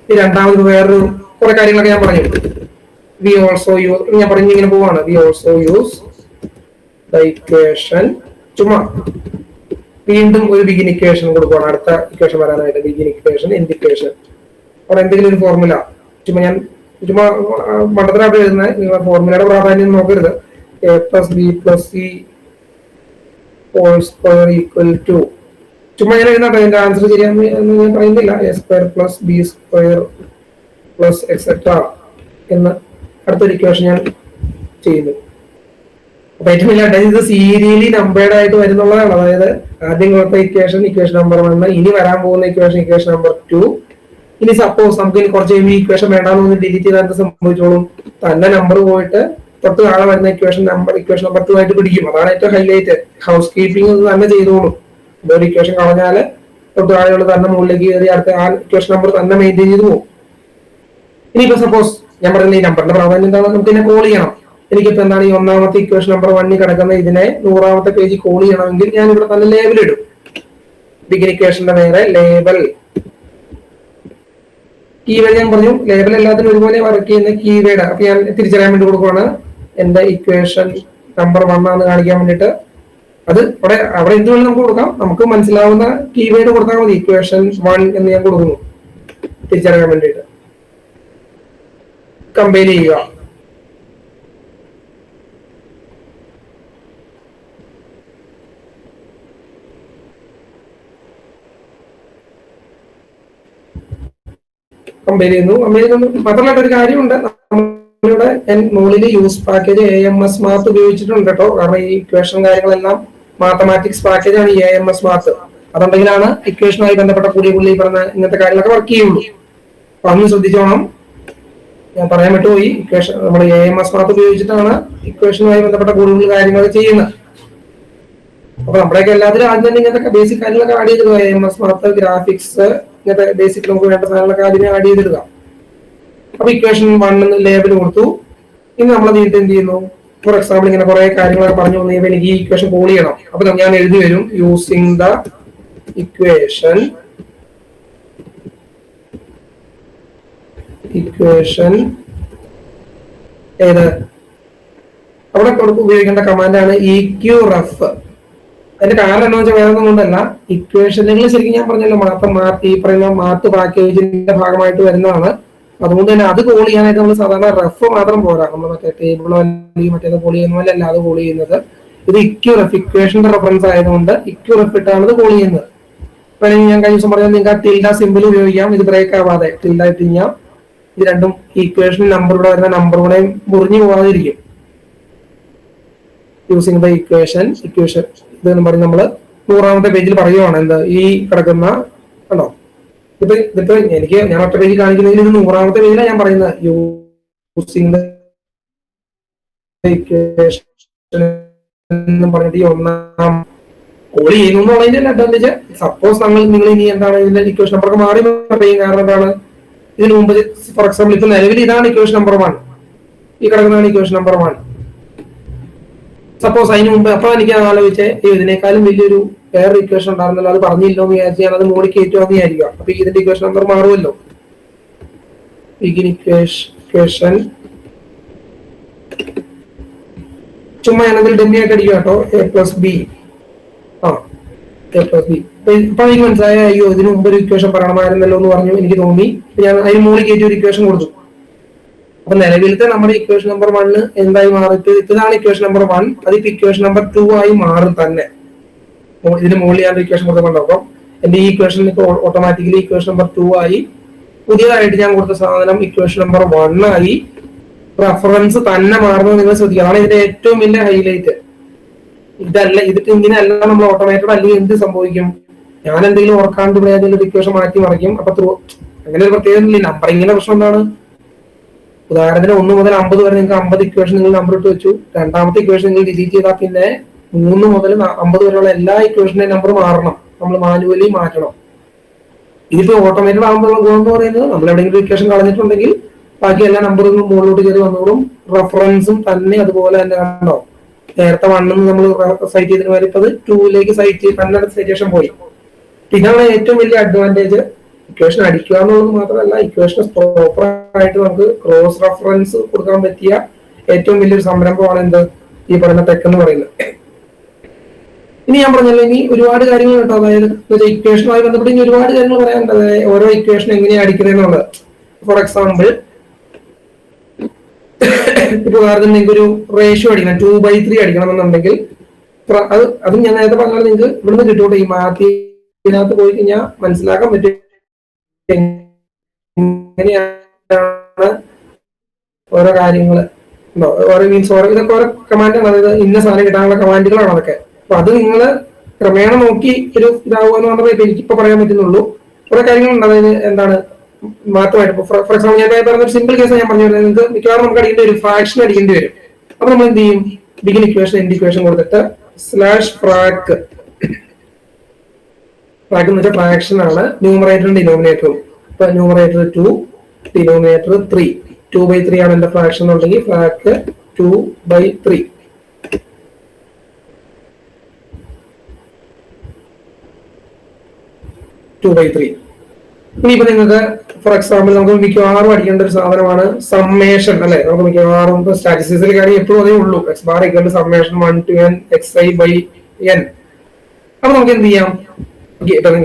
ഈ രണ്ടാമത് വേറൊരു കുറെ കാര്യങ്ങളൊക്കെ ഞാൻ പറഞ്ഞു. വി ഓൾസോ യൂസ്, ഞാൻ പറഞ്ഞു ഇങ്ങനെ പോവാണ്. We also use the equation, ചുമ്മാ വീണ്ടും ഒരു ബിഗിൻ ഇക്വേഷൻ കൊടുക്കുകയാണ്. അടുത്ത ഇക്വേഷൻ വരാനായിട്ട് ബിഗിൻ ഇക്വേഷൻ എൻഡ് ഇക്വേഷൻ. അവിടെ എന്തെങ്കിലും ഒരു ഫോർമുല ചുമ്മാ മണ്ടത്തിലായിട്ട് എഴുതുന്ന, നിങ്ങൾ ഫോർമുലയുടെ പ്രാധാന്യം നോക്കരുത്. a plus b plus c whole square equal to, ചുമ്മാ ഞാൻ എഴുതുന്നുണ്ട്, അതിന്റെ ആൻസർ ശരിയാന്ന് ഞാൻ പറയുന്നില്ല. a square plus b square plus etcetera എന്ന് അടുത്തൊരു ഇക്വേഷൻ ഞാൻ ചെയ്യുന്നു. അപ്പൊ ഏറ്റവും വലിയ ഇത് സീരിയലി നമ്പേർഡ് ആയിട്ട് വരുന്നുള്ളതാണ്. അതായത് ആദ്യം കൊടുത്ത ഇക്വേഷൻ നമ്പർ 1, ഇനി വരാൻ പോകുന്ന ഇക്വേഷൻ നമ്പർ 2. ഇനി സപ്പോസ് നമുക്ക് ഇനി കുറച്ച് ഈ ഇക്വേഷൻ വേണ്ടാന്ന് ഡിലീറ്റ് ചെയ്താൽ എന്ത് സംഭവിച്ചോളും? തന്നെ നമ്പർ പോയിട്ട് തൊട്ട് താഴെ വരുന്ന ഇക്വേഷൻ നമ്പർ 2 ആയിട്ട് പിടിക്കും. അതാണ് ഏറ്റവും ഹൈലൈറ്റ്. ഹൗസ് കീപ്പിംഗ് തന്നെ ചെയ്തോളും. ഒരു ഇക്വേഷൻ കളഞ്ഞാല് തൊട്ട് താഴെയുള്ള തന്നെ മുകളിലേക്ക് കയറി അടുത്ത ആ ഇക്വേഷൻ നമ്പർ തന്നെ മെയിൻറ്റെയിൻ ചെയ്ത് പോകും. ഇനിയിപ്പോ സപ്പോസ് ഞാൻ പറയുന്ന ഈ നമ്പറിന്റെ പ്രാധാന്യം എന്താണ്? നമുക്ക് ഇതിനെ കോൾ ചെയ്യണം. എനിക്കിപ്പോ എന്താണ് ഈ ഒന്നാമത്തെ ഇക്വേഷൻ നമ്പർ 1 കിടക്കുന്ന ഇതിനെ 100ാമത്തെ പേജിൽ കോൾ ചെയ്യണമെങ്കിൽ ഞാൻ ഇവിടെ തന്നെ ലേബൽ ഇടും. ബിഗിൻ ഇക്വേഷന്റെ നേരെ ലേബൽ, കീവേഡ് ഞാൻ പറഞ്ഞു. ലേബൽ എല്ലാത്തിനും ഒരുപോലെ വർക്ക് ചെയ്യുന്ന കീവേഡ്. അപ്പൊ ഞാൻ തിരിച്ചറിയാൻ വേണ്ടി കൊടുക്കുവാണ് എന്റെ ഇക്വേഷൻ നമ്പർ 1 ആണെന്ന് കാണിക്കാൻ വേണ്ടിട്ട്. അത് അവിടെ എന്ത് വേണം നമുക്ക് കൊടുക്കാം, നമുക്ക് മനസ്സിലാവുന്ന കീവേഡ് കൊടുത്താൽ മതി. ഇക്വേഷൻ 1 എന്ന് ഞാൻ കൊടുക്കുന്നു തിരിച്ചറിയാൻ വേണ്ടിട്ട്. കമ്പൈൽ ചെയ്യുക. കമ്പയർ ചെയ്യുന്നു. മാത്രമല്ല ഒരു കാര്യമുണ്ട്, നമ്മളിവിടെ മുകളിൽ യൂസ് പാക്കേജ് AMS Math ഉപയോഗിച്ചിട്ടുണ്ട് കേട്ടോ. കാരണം ഈ ഇക്വേഷൻ കാര്യങ്ങളെല്ലാം മാത്തമാറ്റിക്സ് പാക്കേജാണ് ഈ AMS Math. അതുണ്ടെങ്കിലാണ് ഇക്വേഷനുമായി ബന്ധപ്പെട്ട പുള്ളി പറഞ്ഞ ഇങ്ങനത്തെ കാര്യങ്ങളൊക്കെ വർക്ക് ചെയ്യുള്ളൂ. അപ്പൊ അന്ന് ശ്രദ്ധിച്ചോണം. ഞാൻ പറയാൻ പറ്റുമോ, ഈ ഇക്വേഷൻ നമ്മൾ AMS Math ഉപയോഗിച്ചിട്ടാണ് ഇക്വേഷനുമായി ബന്ധപ്പെട്ട കൂടുതൽ കാര്യങ്ങൾ ചെയ്യുന്നത്. അപ്പൊ നമ്മുടെയൊക്കെ എല്ലാത്തിലും ആദ്യം തന്നെ ഇങ്ങനത്തെ ബേസിക് കാര്യങ്ങളൊക്കെ ആഡ് ചെയ്തിടുക. AMS Math, ഗ്രാഫിക്സ്, ഇങ്ങനത്തെ ബേസിക് നമുക്ക് വേണ്ട സാധനങ്ങളൊക്കെ ആദ്യമേ ആഡ് ചെയ്തിടുക. അപ്പൊ ഇക്വേഷൻ 1 എന്ന് ലേബൽ കൊടുത്തു. ഇനി നമ്മൾ നീട്ട് എന്ത് ചെയ്യുന്നു? ഫോർ എക്സാമ്പിൾ ഇങ്ങനെ കുറെ കാര്യങ്ങളൊക്കെ പറഞ്ഞു തന്നു. എനിക്ക് ഈ ഇക്വേഷൻ കോൾ ചെയ്യണം. അപ്പൊ ഞാൻ എഴുതി വരും യൂസിങ് ദ ഇക്വേഷൻ ഏത് അവിടെ ഉപയോഗിക്കേണ്ട കമാൻഡാണ് EQREF. അതിന്റെ കാരണം എന്താ വെച്ചാൽ വേറെ ഒന്നും കൊണ്ടല്ല, ഇക്വേഷനുകൾ ശരിക്കും ഞാൻ പറഞ്ഞല്ലോ ഈ പറയുന്ന മാത്ത് പാക്കേജിന്റെ ഭാഗമായിട്ട് വരുന്നതാണ്. അതുകൊണ്ട് തന്നെ അത് കോൾ ചെയ്യാനായിട്ട് നമ്മൾ സാധാരണ റെഫ് മാത്രം പോരാ. നമ്മൾ മറ്റേ ടേബിളോ അല്ലെങ്കിൽ മറ്റേത് കോൾ ചെയ്യുന്ന പോലെ അല്ല അത് കോൾ ചെയ്യുന്നത്. ഇത് EQREF ഇക്വേഷന്റെ റെഫറൻസ് ആയതുകൊണ്ട് EQREF ഇട്ടാണ് ഇത് കോൾ ചെയ്യുന്നത്. അപ്പൊ ഞാൻ കഴിഞ്ഞ ദിവസം പറഞ്ഞാൽ നിങ്ങൾക്ക് ആ ടിൽഡ സിമ്പിൾ ഉപയോഗിക്കാം. ഇത് ബ്രേക്ക് ആവാതെ ടിൽഡ ഇട്ട് കഴിഞ്ഞാൽ ഇത് രണ്ടും ഇക്വേഷൻ നമ്പർ ഇവിടെ വരുന്ന നമ്പർ കൂടെ മുറിഞ്ഞു പോകാതിരിക്കും. യൂസിങ് ദ ഇക്വേഷൻ ഇതെന്ന് പറഞ്ഞ് നമ്മള് 100ാമത്തെ പേജിൽ പറയുവാണ്. എന്താ ഈ കിടക്കുന്ന കണ്ടോ, ഇതിപ്പോ ഞാൻ ഒറ്റ പേജിൽ കാണിക്കുന്നെങ്കിൽ ഇത് 100ാമത്തെ പേജിലാണ് ഞാൻ പറയുന്നത്. യൂസിങ് ദ ഇക്വേഷൻ എന്ന് പറഞ്ഞിട്ട് ഈ ഒന്നാം കോൾ ചെയ്യുന്നു എന്നുള്ളതിന്റെ അഡ്വാൻറ്റേജ്. സപ്പോസ് നിങ്ങൾ ഇനി എന്താണ് ഇതിന്റെ ഇക്വേഷൻ നമ്പറൊക്കെ മാറി പറയും. കാരണം എന്താണ്, ഇതിനു മുമ്പ് ഫോർ എക്സാമ്പിൾ ഇപ്പൊ നിലവിൽ ഇതാണ് ഇക്വേഷൻ നമ്പർ 1, ഈ കിടക്കുന്നതാണ് ഇക്വേഷൻ നമ്പർ 1. സപ്പോസ് അതിന് മുമ്പ് അപ്പൊ എനിക്ക് ആലോചിച്ച് ഇതിനേക്കാളും വലിയൊരു വേറെ ഇക്വേഷൻ ഉണ്ടായിരുന്നല്ലോ, അത് പറഞ്ഞില്ലോ എന്ന് വിചാരിച്ച് ഞാൻ അത് മോഡിൽ കയറ്റുമെന്ന് വിചാരിക്കുക. അപ്പൊ ഇതിന്റെ ഇക്വേഷൻ നമ്പർ മാറുമല്ലോ. ഇക്വേഷൻ ചുമ്മാ ഞാനതിൽ ഡെമ്മി ആയിട്ട് അടിക്കുക കേട്ടോ. A plus B. ഇപ്പൊ എനിക്ക് മനസ്സിലായ അയ്യോ ഇതിന് മുമ്പ് ഒരു ഇക്വേഷൻ പറയണമായിരുന്നല്ലോ എന്ന് പറഞ്ഞു എനിക്ക് തോന്നി. ഞാൻ അതിന് മുകളിൽ കയറ്റി ഒരു ഇക്വേഷൻ കൊടുത്തു. അപ്പൊ നിലവിലത്തെ നമ്മുടെ ഇക്വേഷൻ നമ്പർ 1 എന്തായി മാറിയിട്ട് ഇതാണ് ഇക്വേഷൻ നമ്പർ 1. അതിപ്പോ ഇക്വേഷൻ നമ്പർ 2 ആയി മാറും തന്നെ. ഇതിന് മുകളിൽ ഞാൻ ഇക്വേഷൻ കൊടുക്കുന്നുണ്ടോ. അപ്പം എന്റെ ഈ ഇക്വേഷൻ ഇപ്പൊ ഓട്ടോമാറ്റിക്കലി ഇക്വേഷൻ നമ്പർ 2 ആയി. പുതിയതായിട്ട് ഞാൻ കൊടുത്ത സാധനം ഇക്വേഷൻ നമ്പർ 1 ആയി. റെഫറൻസ് തന്നെ മാറുന്നത് നിങ്ങൾ ശ്രദ്ധിക്കുക. അതാണ് ഇതിന്റെ ഏറ്റവും വലിയ ഹൈലൈറ്റ്. ഇതിട്ട് ഇങ്ങനെയല്ല നമ്മൾ ഓട്ടോമാറ്റഡ് അല്ലെങ്കിൽ എന്ത് സംഭവിക്കും, ഞാൻ എന്തെങ്കിലും ഓർക്കാണ്ട് ഇവിടെ ഏതെങ്കിലും ഇക്വേഷൻ മാറ്റി മറിക്കും. അപ്പൊ അങ്ങനെ ഒരു പ്രത്യേകത നമ്പറിങ്ങിന്റെ പ്രശ്നം എന്താണ്? ഉദാഹരണത്തിന് 1 മുതൽ 50 വരെ നിങ്ങൾക്ക് 50 ഇക്വേഷൻ നിങ്ങൾ നമ്പർ ഇട്ട് വെച്ചു. രണ്ടാമത്തെ ഇക്വേഷൻ നിങ്ങൾ ഡിലീറ്റ് ചെയ്താൽ പിന്നെ 3 മുതൽ 50 വരെയുള്ള എല്ലാ ഇക്വേഷന്റെ നമ്പർ മാറണം, നമ്മൾ മാനുവലി മാറ്റണം. ഇതിപ്പോ ഓട്ടോമേറ്റഡ് ആകുമ്പോൾ ഗുണം എന്ന് പറയുന്നത് നമ്മൾ എവിടെയെങ്കിലും ഇക്വേഷൻ കളഞ്ഞിട്ടുണ്ടെങ്കിൽ ബാക്കി എല്ലാ നമ്പറുകളും മുകളിലോട്ട് കയറി വന്നോളും. റെഫറൻസും തന്നെ അതുപോലെ തന്നെ കണ്ടോ, നേരത്തെ 1 നമ്മൾ സൈറ്റ് ചെയ്തതിന് വരെ ഇപ്പൊ 2 സൈറ്റ് തന്നെ സൈറ്റേഷൻ പോയി. ഇതാണ് ഏറ്റവും വലിയ അഡ്വാൻറ്റേജ്. ഇക്വേഷൻ അടിക്കുക എന്നുള്ളത് മാത്രമല്ല, ഇക്വേഷൻ പ്രോപ്പർ ആയിട്ട് നമുക്ക് ക്രോസ് റെഫറൻസ് കൊടുക്കാൻ പറ്റിയ ഏറ്റവും വലിയൊരു സംരംഭമാണ് എന്ത് ഈ പറയുന്ന ടെക് എന്ന് പറയുന്നത്. ഇനി ഞാൻ പറഞ്ഞല്ലോ, ഇനി ഒരുപാട് കാര്യങ്ങൾ കേട്ടോ. അതായത് ഇക്വേഷനുമായി ബന്ധപ്പെട്ട് ഇനി ഒരുപാട് കാര്യങ്ങൾ പറയാനുണ്ട്. ഓരോ ഇക്വേഷൻ എങ്ങനെയാണ് അടിക്കുന്നതെന്നുള്ളത്. ഫോർ എക്സാമ്പിൾ, ഇപ്പൊ ഉദാഹരണത്തിന് നിങ്ങൾക്ക് ഒരു റേഷ്യോ അടിക്കണം, 2/3 അടിക്കണമെന്നുണ്ടെങ്കിൽ അത് ഞാൻ നേരത്തെ പറഞ്ഞാൽ നിങ്ങൾക്ക് ഇവിടുന്ന് കിട്ടൂട്ടെ. ഈ മാത്തിനകത്ത് പോയി കഴിഞ്ഞാൽ മനസ്സിലാക്കാൻ പറ്റും എങ്ങനെയാണ് ഓരോ കാര്യങ്ങൾ. ഓരോ മീൻസ് ഇതൊക്കെ ഓരോ കമാൻഡാണ്. അതായത് ഇന്ന സാധനം കിട്ടാനുള്ള കമാൻഡുകളാണ് അതൊക്കെ. അപ്പൊ അത് നിങ്ങൾ ക്രമേണ നോക്കി ഒരു ഇതാവുക എന്ന് പറഞ്ഞാൽ എനിക്കിപ്പോ പറയാൻ പറ്റുന്നുള്ളൂ. കുറെ കാര്യങ്ങളുണ്ട്. അതായത് എന്താണ് മാത്രമായിട്ട് ഫോർ എക്സാമ്പിൾ ഞാൻ പറഞ്ഞ സിമ്പിൾ കേസ് ഞാൻ പറഞ്ഞു. നിങ്ങൾക്ക് മിക്കവാറും നമുക്ക് അടിക്കേണ്ടി വരും, ഫ്രാക്ഷൻ അടിക്കേണ്ടി വരും. അപ്പൊ നമ്മൾ എന്ത് ചെയ്യും? ബിഗിൻ ഇക്വേഷൻ എൻഡ് ഇക്വേഷൻ കൊടുത്തിട്ട് /frac എന്ന് വെച്ചാൽ ഫ്രാക്ഷൻ ആണ്, ന്യൂമറേറ്ററും ഡിനോമിനേറ്ററും. ഇപ്പൊ ന്യൂമറേറ്റർ 2, ഡിനോമിനേറ്റർ 3. 2/3 ആണ് എന്റെ ഫ്രാക്ഷൻ എന്നുണ്ടെങ്കിൽ frac 2/3. ഇനിയിപ്പോ നിങ്ങൾക്ക് ഫോർ എക്സാമ്പിൾ നമുക്ക് മിക്കവാറും അടിക്കേണ്ട ഒരു സാധനമാണ് സമ്മേഷൻ അല്ലെ. നമുക്ക് മിക്കവാറും സ്റ്റാറ്റിസ്റ്റിക്സിൽ കാര്യം എപ്പോഴും അതേ ഉള്ളൂ, x bar = summation 1 to n xi/n. അപ്പൊ നമുക്ക് എന്ത് ചെയ്യാം?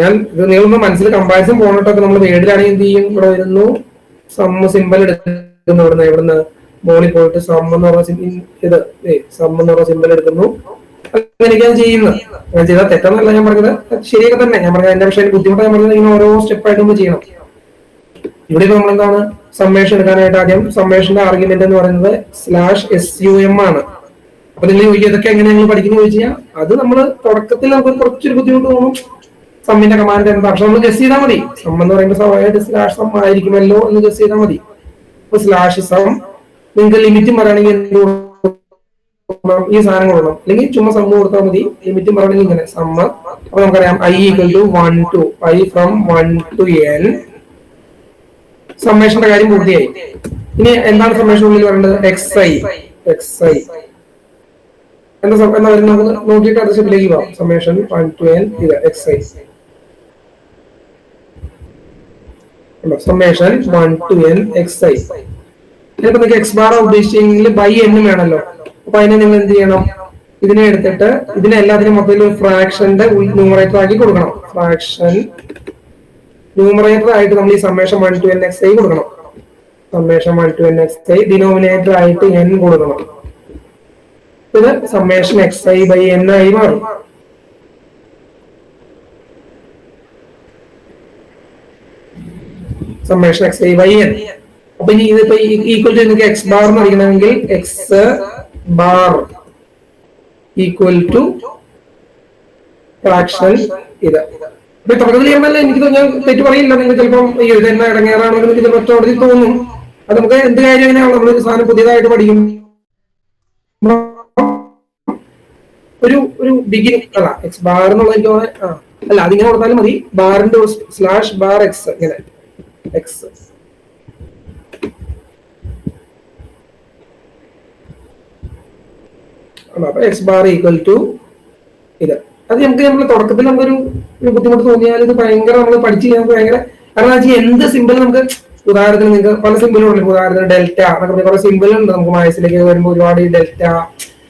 ഞാൻ ഇത് നിങ്ങളൊന്ന് മനസ്സിൽ കമ്പാരിസൺ പോകണട്ടൊക്കെ. നമ്മൾ വേർഡിലാണെങ്കിൽ എന്ത് ചെയ്യും? ഇവിടെ വരുന്നു സമ്മ സിമ്പൽ എടുക്കുന്നു. ഇവിടുന്ന് മോളിൽ പോയിട്ട് സം എന്ന് പറഞ്ഞ സിമ്പൽ എടുക്കുന്നു. അങ്ങനെയൊക്കെയാണ് ചെയ്യുന്നത്. ഞാൻ ചെയ്താൽ തെറ്റെന്നല്ല ഞാൻ പറഞ്ഞത്, ശരിയൊക്കെ തന്നെ ഞാൻ പറഞ്ഞത്. എന്റെ പക്ഷേ ബുദ്ധിമുട്ടായി പറഞ്ഞത് ഇങ്ങനെ ഓരോ സ്റ്റെപ്പായിട്ട് നമ്മൾ ചെയ്യണം. ഇവിടെ നമ്മൾ എന്താണ് സമ്മേഷൻ എടുക്കാനായിട്ട് ആദ്യം സമ്മേഷന്റെ ആർഗ്യുമെന്റ് എന്ന് പറയുന്നത് /sum ആണ്. അപ്പൊ നിങ്ങൾ ചോദിക്കുക ഇതൊക്കെ എങ്ങനെ നിങ്ങൾ പഠിക്കുന്നു ചോദിച്ചു കഴിഞ്ഞാൽ അത് നമ്മൾ തുടക്കത്തിൽ നമുക്ക് കുറച്ചൊരു ബുദ്ധിമുട്ട് തോന്നും. സമ്മിന്റെ കമാൻഡ് എന്താ, പക്ഷെ നമ്മൾ ഗസ് ചെയ്താൽ മതി. സം എന്ന് പറയുമ്പോൾ സ്വാഭാവികമായിട്ട് /sum ആയിരിക്കുമല്ലോ എന്ന് ഗസ് ചെയ്താൽ മതി. അപ്പൊ /sum നിങ്ങൾക്ക് ലിമിറ്റും പറയുകയാണെങ്കിൽ ഈ സാധനം കൊടുക്കണം, അല്ലെങ്കിൽ ചുമ്മാ സം കൊടുത്താൽ മതി. ലിമിറ്റും പറയണമെങ്കിൽ ഇങ്ങനെ സമ്മ. അപ്പൊ നമുക്കറിയാം i = 1 to i from 1 to n. സമ്മേഷന്റെ കാര്യം പൂർത്തിയായി. ഇനി എന്താണ് സമ്മേഷൻ ഉള്ളിൽ പറയേണ്ടത്? xi എന്താ നമുക്ക് നോക്കിയിട്ട് അടുത്ത സ്റ്റെപ്പിലേക്ക് പോവാം. സമ്മേഷൻ 1 to n ഇത് xi. Summation 1 to n xi. ഇനിയിപ്പോ നിങ്ങൾക്ക് x ബാർ ഉദ്ദേശിച്ചെങ്കിൽ ബൈ n വേണമല്ലോ. അപ്പൊ അതിനെ നിങ്ങൾ എന്ത് ചെയ്യണം? ഇതിനെ എടുത്തിട്ട് ഇതിനെ എല്ലാത്തിനും മൊത്തത്തിൽ ഒരു ഫ്രാക്ഷന്റെ ന്യൂമറേറ്റർ ആക്കി കൊടുക്കണം. ഫ്രാക്ഷൻ ന്യൂമറേറ്റർ ആയിട്ട് നമ്മൾ ഈ സമ്മേഷൻ 1 to n xi കൊടുക്കണം. Summation 1 to n xi denominator ആയിട്ട് n കൊടുക്കണം. ഇത് സമ്മേഷൻ xi/n ആയി മാറും. Summation xi/n. അപ്പൊ ഇനി ഇതിപ്പോ ഈക്വൽ ടു നിങ്ങൾക്ക് x ബാർ എന്ന് അറിയണമെങ്കിൽ x bar equal to fraction ഇത്. അപ്പൊ തുടക്കത്തിൽ ചെയ്യുമ്പോൾ എനിക്ക് ഞാൻ തെറ്റ് പറയില്ല. നിങ്ങൾ ചിലപ്പം ഇത് തന്നെ ഇടങ്ങേറാണെന്ന് എനിക്ക് ചിലപ്പോൾ അവിടെ തോന്നും. അത് നമുക്ക് എന്ത് കാര്യം എങ്ങനെയാണ് നമ്മളൊരു സാധനം പുതിയതായിട്ട് പഠിക്കും. ഒരു ബിഗിൻ അല്ല x ബാർ എന്നുള്ള എനിക്ക് അല്ല അതിങ്ങനെ കൊടുത്താലും മതി. ബാറിന്റെ /x ഇങ്ങനെ x. അപ്പൊ x ബാർ ഈക്വൽ ടു ഇത്. അത് നമുക്ക് നമ്മൾ തുടക്കത്തിൽ നമുക്കൊരു ബുദ്ധിമുട്ട് തോന്നിയാൽ ഇത് ഭയങ്കര നമ്മൾ പഠിച്ചു കഴിഞ്ഞാൽ ഭയങ്കര, കാരണം എന്ത് സിമ്പിൾ നമുക്ക് ഉദാഹരണത്തിന് നിങ്ങൾക്ക് പല സിമ്പിളും ഉണ്ട്. ഉദാഹരണത്തിന് ഡെൽറ്റ എന്നൊക്കെ കുറെ സിമ്പിൾ ഉണ്ട്. നമുക്ക് മാത്സിലേക്ക് വരുമ്പോൾ ഒരുപാട് ഡെൽറ്റ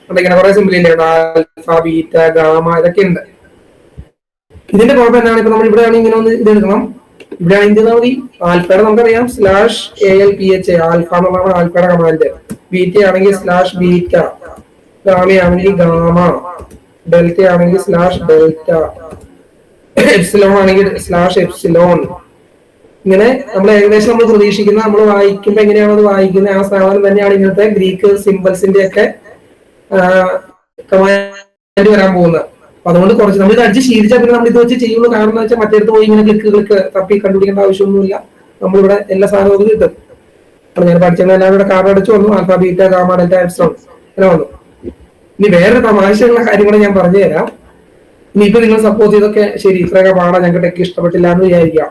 ഇങ്ങനെ കുറെ സിമ്പിൾ ഇല്ലേ, ആൽഫ ബീറ്റ ഗാമ ഇതൊക്കെ ഉണ്ട്. ഇതിന്റെ കുഴപ്പം എന്താണ്? ഇപ്പൊ നമ്മൾ ഇവിടെയാണെങ്കിൽ ഇങ്ങനെ ഒന്ന് ഇത് എടുക്കണം. ഇവിടെയാണ് എന്ത് ചെയ്താൽ മതി? ആൽഫയുടെ നമുക്കറിയാം /alpha ആൽഫ എന്നുള്ളതാണ് ആൽഫയുടെ കമാൻഡ്. ബീറ്റ ആണെങ്കിൽ /ബീറ്റ, ഗാമയാണെങ്കിൽ ഗാമ, ഡെൽറ്റ ആണെങ്കിൽ /ഡെൽറ്റ, എപ്സിലോൺ ആണെങ്കിൽ /എപ്സിലോൺ. ഇങ്ങനെ നമ്മൾ ഏകദേശം നമ്മൾ പ്രതീക്ഷിക്കുന്ന നമ്മൾ വായിക്കുമ്പോൾ എങ്ങനെയാണോ അത് വായിക്കുന്നത് ആ സാധനം തന്നെയാണ് ഇങ്ങനത്തെ ഗ്രീക്ക് സിമ്പിൾസിന്റെ ഒക്കെ കമാൻഡ് വരാൻ പോകുന്നത്. അപ്പൊ അതുകൊണ്ട് കുറച്ച് നമ്മൾ ഇത് അടിച്ച് ശീലിച്ചാൽ പിന്നെ നമ്മൾ ഇത് വെച്ച് ചെയ്യുള്ളൂ. കാരണം എന്ന് വെച്ചാൽ മറ്റേടത്ത് പോയി ഇങ്ങനെ ക്ലിക്ക് തപ്പി കണ്ടുപിടിക്കേണ്ട ആവശ്യമൊന്നുമില്ല. നമ്മളിവിടെ എല്ലാ സാധനവും കിട്ടും. അപ്പൊ ഞാൻ പഠിച്ചത് എല്ലാവരും ഇവിടെ കാർഡ് അടിച്ചു വന്നു, alpha beta gamma delta epsilon അങ്ങനെ വന്നു. ഇനി വേറെ തമാശയുള്ള കാര്യങ്ങൾ ഞാൻ പറഞ്ഞു തരാം. ഇനിയിപ്പോ നിങ്ങൾ സപ്പോസ് ഇതൊക്കെ ശരി ഇത്രയൊക്കെ പാടാ ഞങ്ങൾക്ക് ടെക്ക് ഇഷ്ടപ്പെട്ടില്ല എന്ന് വിചാരിക്കാം.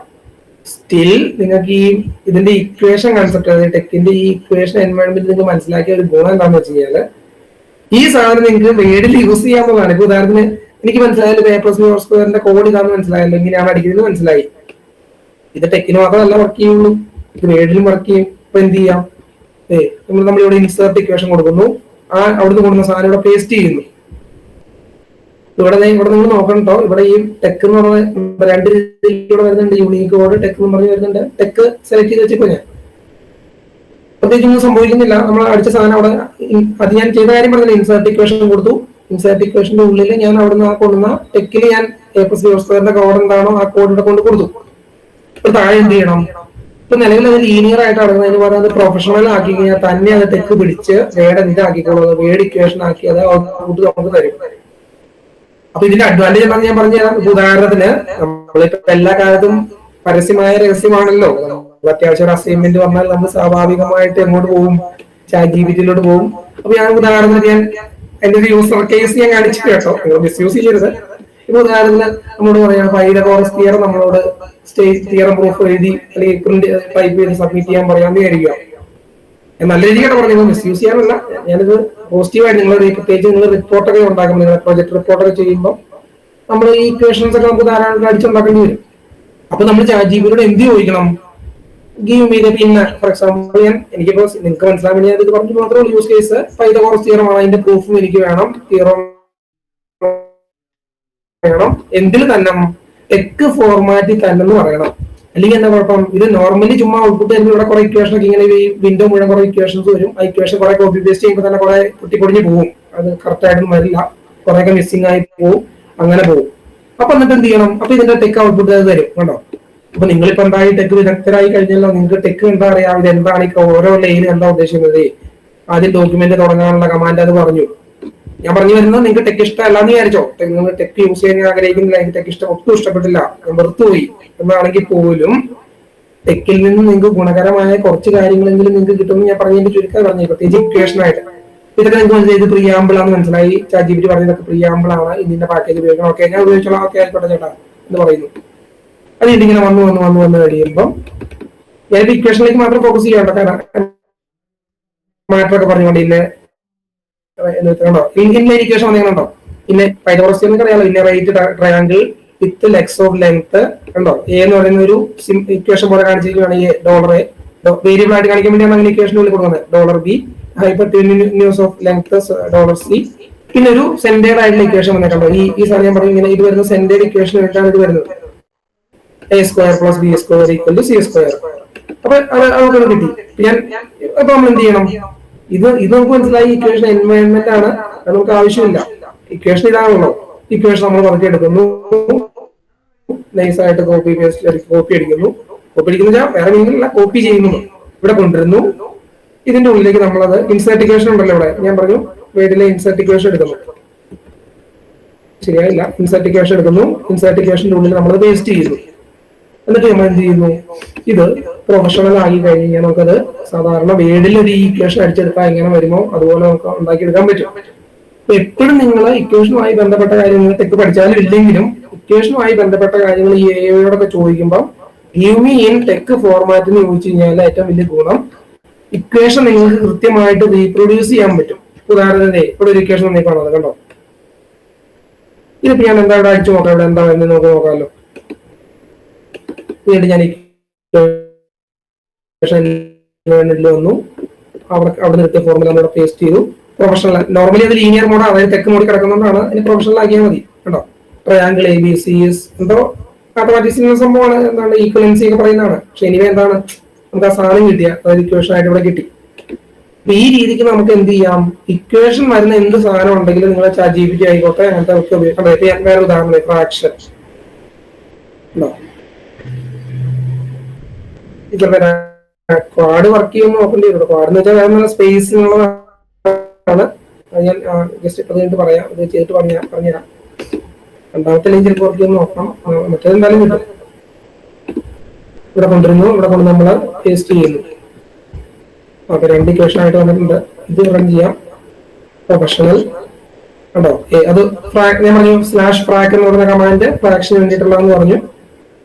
സ്റ്റിൽ നിങ്ങൾക്ക് ഈ ഇതിന്റെ ഇക്വേഷൻ കൺസെപ്റ്റ്, അതായത് ടെക്കിന്റെ ഈ ഇക്വേഷൻ എൻവയോൺമെന്റ് നിങ്ങൾക്ക് മനസ്സിലാക്കിയ ഒരു ഗുണം എന്താണെന്ന് വെച്ച് കഴിഞ്ഞാൽ ഈ സാധനം നിങ്ങൾക്ക് വേഡിൽ യൂസ് ചെയ്യാവുന്നതാണ്. ഇപ്പൊ ഉദാഹരണത്തിന് എനിക്ക് മനസ്സിലായാലും എ പ്ലസ് ബി ഹോൾ സ്ക്വയറിന്റെ കോഡ് ഇതാണെന്ന് മനസ്സിലായല്ലോ, ഇങ്ങനെയാണ് അടിക്കുന്നത് മനസ്സിലായി. ഇത് ടെക്കിന് മാത്രമല്ല വർക്ക് ചെയ്യുള്ളൂ, ഇത് വേഡിലും വർക്ക് ചെയ്യും. ഇപ്പൊ എന്ത് ചെയ്യാം, നമ്മളിവിടെ ഇൻസേർട്ട് ഇക്വേഷൻ കൊടുക്കുന്നു, ആ അവിടുന്ന് കൊടുക്കുന്ന സാധനം ഇവിടെ പേസ്റ്റ് ചെയ്യുന്നു. ഇവിടെ നിങ്ങൾ നോക്കണം കേട്ടോ, ഇവിടെ ഈ ടെക്ക് എന്ന് പറഞ്ഞ രണ്ട് രീതിയിലൂടെ വരുന്നുണ്ട്. യൂണീക്ക് കോഡ് ടെക്ക് എന്ന് പറഞ്ഞ് വരുന്നുണ്ട്. ടെക്ക് സെലക്ട് ചെയ്ത് വെച്ചപ്പോ ഞാൻ പ്രത്യേകിച്ചൊന്നും സംഭവിക്കുന്നില്ല. നമ്മൾ അടിച്ച സാധനം അവിടെ അത് ഞാൻ ചെയ്ത കാര്യം പറഞ്ഞില്ല, ഇൻസേർട്ട് ഇക്വേഷൻ കൊടുത്തു. ഇൻസേർട്ട് ഇക്വേഷന്റെ ഉള്ളിൽ ഞാൻ അവിടുന്ന് കൊണ്ടുവന്ന ടെക്കിൽ ഞാൻ എ പ്ലസ് ബി സ്ക്വയറിന്റെ കോഡ് എന്താണോ ആ കോഡ് ഇവിടെ കൊണ്ട് കൊടുത്തു. ഇപ്പൊ താഴെ എന്ത് ചെയ്യണം, ഇപ്പൊ നിലവിൽ അത് ലീനിയർ ആയിട്ട് അടങ്ങുന്നതിന് പകരം അത് പ്രൊഫഷണൽ ആക്കി കഴിഞ്ഞാൽ തന്നെ അത് ടെക്ക് പിടിച്ച് വേഡ് എന്താക്കിക്കോളൂ, വേഡ് ഇക്വേഷൻ ആക്കി അത് ഔട്ട്പുട്ട് നമുക്ക് തരും. അപ്പൊ ഇതിന്റെ അഡ്വാൻറ്റേജ് എന്താണെന്ന് ഞാൻ പറഞ്ഞു തരാം. ഉദാഹരണത്തിന് നമ്മളിപ്പോ എല്ലാ കാലത്തും പരസ്യമായ രഹസ്യമാണല്ലോ, അത്യാവശ്യം ഒരു അസൈൻമെന്റ് വന്നാൽ നമ്മൾ സ്വാഭാവികമായിട്ട് എങ്ങോട്ട് പോകും, ChatGPT-യിലോട്ട് പോകും. അപ്പൊ ഞാൻ ഉദാഹരണത്തിന് എന്റെ ഒരു യൂസർ കേസ് ഞാൻ കാണിച്ചു കേട്ടോ, നിങ്ങൾ മിസ്യൂസ് ചെയ്യരുത്. ഇപ്പൊ ഉദാഹരണത്തിന് നമ്മളോട് പറയാം പൈതഗോറസ് തിയറം നമ്മളോട് സ്റ്റേറ്റ് തിയറം പ്രൂഫ് എഴുതി അല്ലെങ്കിൽ പ്രിന്റ് ടൈപ്പ് ചെയ്ത് സബ്മിറ്റ് ചെയ്യാൻ പറയാൻ വിചാരിക്കുക. നല്ല രീതിക്കാണ് പറഞ്ഞത്, മിസ്യൂസ് ചെയ്യാനല്ല. ഞാനിത് പോസിറ്റീവായിട്ട് നിങ്ങൾ പ്രത്യേകിച്ച് നിങ്ങൾ റിപ്പോർട്ടൊക്കെ ഉണ്ടാക്കും, നിങ്ങൾ പ്രൊജക്ട് റിപ്പോർട്ടൊക്കെ ചെയ്യുമ്പോൾ നമ്മൾ ഈ ഇക്വേഷൻസ് ഒക്കെ നമുക്ക് ധാരാളം അടിച്ചുണ്ടാക്കേണ്ടി വരും. അപ്പൊ നമ്മൾ ChatGPT-യോട് എന്ത് ചോദിക്കണം, ഗീവ് മീ ദ പിന്നെ ഫോർ എക്സാമ്പിൾ എനിക്കിപ്പോ നിങ്ങൾക്ക് മനസ്സിലാൻ വേണ്ടി ഇത് പറഞ്ഞു മാത്രമേ യൂസ് കേസ് പൈതഗോറസ് തിയറം ആണ്, അതിന്റെ പ്രൂഫും എനിക്ക് വേണം, തിയറം വേണം, എന്തിൽ തന്നെ ടെക്ക് ഫോർമാറ്റിൽ തന്നെ എന്ന് പറയണം. അല്ലെങ്കിൽ എന്താ കുഴപ്പം, ഇത് നോർമലി ചുമ്മാ ഔട്ട്പുട്ട് തരുമ്പോൾ ഇവിടെ കുറെ ഇക്വേഷൻ ഒക്കെ ഇങ്ങനെ ഈ വിൻഡോ മുഴുവൻ കുറെ ഇക്വേഷൻസ് വരും. ആ ഇക്വേഷൻ കുറെ കോപ്പി പേസ്റ്റ് ചെയ്യുമ്പോൾ തന്നെ കുറെ പൊട്ടിപ്പൊടിഞ്ഞ് പോകും, അത് കറക്റ്റ് ആയിട്ടൊന്നും വരില്ല, കുറെയൊക്കെ മിസ്സിംഗ് ആയി പോകും, അങ്ങനെ പോകും. അപ്പൊ എന്നിട്ട് എന്ത് ചെയ്യണം, അപ്പൊ ഇതിന്റെ ടെക്ക് ഔട്ട്പുട്ട് അത് തരും കണ്ടോ. അപ്പൊ നിങ്ങളിപ്പോ എന്തായി ടെക്ക് വിദഗ്ധരായി കഴിഞ്ഞല്ലോ, നിങ്ങൾക്ക് ടെക്ക് എന്താ അറിയാം, ഇത് എന്താണ് ഓരോ ലൈനും എന്താ ഉദ്ദേശിക്കുന്നത്. ആദ്യം ഡോക്യുമെന്റ് തുടങ്ങാനുള്ള കമാൻഡ് അത് പറഞ്ഞു. ഞാൻ പറഞ്ഞു വരുന്നത് നിങ്ങൾക്ക് ടെക്ക് ഇഷ്ടമല്ല എന്ന് വിചാരിച്ചോ, നിങ്ങൾ ടെക്ക് യൂസ് ചെയ്യാൻ ആഗ്രഹിക്കുന്നില്ല, എനിക്ക് ടെക്ക് ഒട്ടും ഇഷ്ടപ്പെട്ടില്ല, വെറുത്തുപോയി എന്നാണെങ്കിൽ പോലും ടെക്കിൽ നിന്ന് നിങ്ങൾക്ക് ഗുണകരമായ കുറച്ച് കാര്യങ്ങളെങ്കിലും നിങ്ങൾക്ക് കിട്ടുമെന്ന് ഞാൻ പറഞ്ഞതിന്റെ ചുരുക്കം പറഞ്ഞു. പ്രത്യേകിച്ച് ഇക്വേഷൻ ആയിട്ട് ഇതൊക്കെ നിങ്ങൾക്ക് മനസ്സിലായി, പ്രിയാമ്പിൾ ആണെന്ന് മനസ്സിലായി. ChatGPT പറഞ്ഞതൊക്കെ പ്രിയാമ്പിൾ ആണ്, ഇതിന്റെ പാക്കേജ് ഉപയോഗിക്കണം, ഓക്കെ ഞാൻ ഉപയോഗിച്ചോളാം, ഓക്കെ ആയിക്കോട്ടെ ചേട്ടാ എന്ന് പറയുന്നു. അത് ഇതിങ്ങനെ വന്ന് കഴിയുമ്പോൾ ഞാൻ ഇക്വേഷനിലേക്ക് മാത്രം ഫോക്കസ് ചെയ്യാം. മാറ്ററൊക്കെ പറഞ്ഞുകൊണ്ട് ഇന്ന ഇക്വേഷൻ വന്നിട്ടുണ്ടോ, പിന്നെ പൈതഗോറസ് തിയറം അറിയാലോ, ഇന്ന right triangle with legs of length കണ്ടോ. എ എന്ന് പറയുന്ന ഒരു ഇക്വേഷൻ പോലെ കാണിച്ചിരിക്കുകയാണ്. ഡോളർ എ വേരിയബിൾ ആയിട്ട് കാണിക്കാൻ വേണ്ടിയാണ് അങ്ങനെ ഇക്വേഷൻ ഉള്ളിൽ കൊടുക്കുന്നത്. Dollar B hypotenuse of length dollar C. പിന്നെ ഒരു സെന്റേഡ് ആയിട്ടുള്ള ഇക്വേഷൻ വന്നിട്ടുണ്ടോ, ഈ സാധനം ഞാൻ പറഞ്ഞു, ഇങ്ങനെ ഇത് വരുന്ന സെന്റേഡ് ഇക്വേഷൻ ആയിട്ടാണ് ഇത് വരുന്നത്. A square plus b square equal to c square. അപ്പൊ അതൊക്കെ കിട്ടി. അപ്പൊ നമ്മൾ എന്ത് ചെയ്യണം, ഇത് നമുക്ക് മനസ്സിലായി ഇക്വേഷൻ എൻവയോൺമെന്റ് ആണ്, അത് നമുക്ക് ആവശ്യമില്ല. ഇക്വേഷൻ ഇതാണല്ലോ, ഇക്വേഷൻ നമ്മൾ പറഞ്ഞ് എടുക്കുന്നു, നൈസായിട്ട് കോപ്പി അടിക്കുന്നു. കോപ്പി അടിക്കുന്ന വേറെ മീനില്ല, കോപ്പി ചെയ്യുന്നു, ഇവിടെ കൊണ്ടുവരുന്നു. ഇതിന്റെ ഉള്ളിലേക്ക് നമ്മളത് ഇൻസേർട്ട് ഇക്വേഷൻ ഉണ്ടല്ലോ, ഇവിടെ ഞാൻ പറഞ്ഞു വേഡിലെ ഇൻസേർട്ട് ഇക്വേഷൻ എടുക്കുന്നു, ശരിയായില്ല, ഇൻസേർട്ട് ഇക്വേഷൻ എടുക്കുന്നു. ഇൻസേർട്ട് ഇക്വേഷന്റെ ഉള്ളിൽ നമ്മൾ പേസ്റ്റ് ചെയ്യുന്നു. എന്നിട്ട് നമ്മൾ എന്ത് ചെയ്യുന്നു, ഇത് പ്രൊഫഷണൽ ആയി കഴിഞ്ഞാൽ നമുക്കത് സാധാരണ വേഡിൽ ഒരു ഇക്വേഷൻ അടിച്ചെടുത്താൽ എങ്ങനെ വരുമോ അതുപോലെ നമുക്ക് ഉണ്ടാക്കിയെടുക്കാൻ പറ്റും. അപ്പൊ എപ്പോഴും നിങ്ങൾ ഇക്വേഷനുമായി ബന്ധപ്പെട്ട കാര്യങ്ങൾ ടെക്ക് പഠിച്ചാലും ഇല്ലെങ്കിലും ഇക്വേഷനുമായി ബന്ധപ്പെട്ട കാര്യങ്ങൾ ഈ AI-യോടൊക്കെ ചോദിക്കുമ്പോൾ ഗിവ് മീ ഇൻ ടെക്ക് ഫോർമാറ്റിന് ചോദിച്ചു കഴിഞ്ഞാൽ ഏറ്റവും വലിയ ഗുണം ഇക്വേഷൻ നിങ്ങൾക്ക് കൃത്യമായിട്ട് റീപ്രൊഡ്യൂസ് ചെയ്യാൻ പറ്റും. ഉദാഹരണത്തിന് ഇവിടെ ഒരു ഇക്വേഷൻ വന്നേക്കാണോ, കണ്ടോ. ഇതിപ്പോ ഞാൻ എന്താ ഇവിടെ അടിച്ചു നോക്കാം, ഇവിടെ എന്താ വരുന്നത് നമുക്ക് നോക്കാമല്ലോ. വീണ്ടും ഞാൻ വന്നു, അവിടെ നിർത്തിയ ഫോർമുല നമ്മൾ പേസ്റ്റ് ചെയ്തു. പ്രൊഫഷണൽ നോർമലി അത് ലീനിയർ മോഡ്, അതായത് ടെക്ക് മോഡിൽ കിടക്കുന്നതുകൊണ്ടാണ് അതിന് പ്രൊഫഷണൽ ആക്കിയാൽ മതി കേട്ടോ. ട്രയാങ്കിൾ ABCs എന്തോ മാത്തമാറ്റിക്സിന്റെ സംഭവമാണ്, എന്താണ് ഈക്വലൻസി ഒക്കെ പറയുന്നതാണ്. പക്ഷെ എനിവേ എന്താണ് നമുക്ക് ആ സാധനം കിട്ടിയ അതായത് ഇക്വേഷൻ ആയിട്ട് ഇവിടെ കിട്ടി. അപ്പൊ ഈ രീതിക്ക് നമുക്ക് എന്ത് ചെയ്യാം, ഇക്വേഷൻ വരുന്ന എന്ത് സാധനം ഉണ്ടെങ്കിലും നിങ്ങളെ ChatGPT ആയിക്കോട്ടെ അങ്ങനത്തെ ഒക്കെ ഉപയോഗിക്കാം. വേറെ ഉദാഹരണം ഫ്രാക്ഷൻ ക്വാഡ് വർക്ക് ചെയ്യുമ്പോൾ നോക്കേണ്ടി വരും. ക്വാഡ് എന്ന് വെച്ചാൽ വേറെ സ്പേസ് എന്നുള്ളതാണ്. ഞാൻ ജസ്റ്റ് ഇപ്പൊ കഴിഞ്ഞിട്ട് പറയാം, ഇത് ചെയ്തിട്ട് പറഞ്ഞുതരാം. രണ്ടാമത്തെ ലൈൻ ചിലപ്പോൾ വർക്ക് ചെയ്യുമ്പോൾ നോക്കണം, മറ്റേതെന്തായാലും കിട്ടും. ഇവിടെ കൊണ്ടുവരുന്നു, ഇവിടെ കൊണ്ട് നമ്മൾ പേസ്റ്റ് ചെയ്യുന്നു. ഓക്കെ, 2 ഇക്വേഷൻ ആയിട്ട് വന്നിട്ടുണ്ട്. ഇത് റൺ ചെയ്യാം. പ്രൊഫഷണൽ കണ്ടോ, അത് ഞാൻ പറഞ്ഞു /frac എന്ന് പറയുന്ന കമാൻഡ് ഫ്രാക്ഷന് വേണ്ടിയിട്ടുള്ളതെന്ന് പറഞ്ഞു.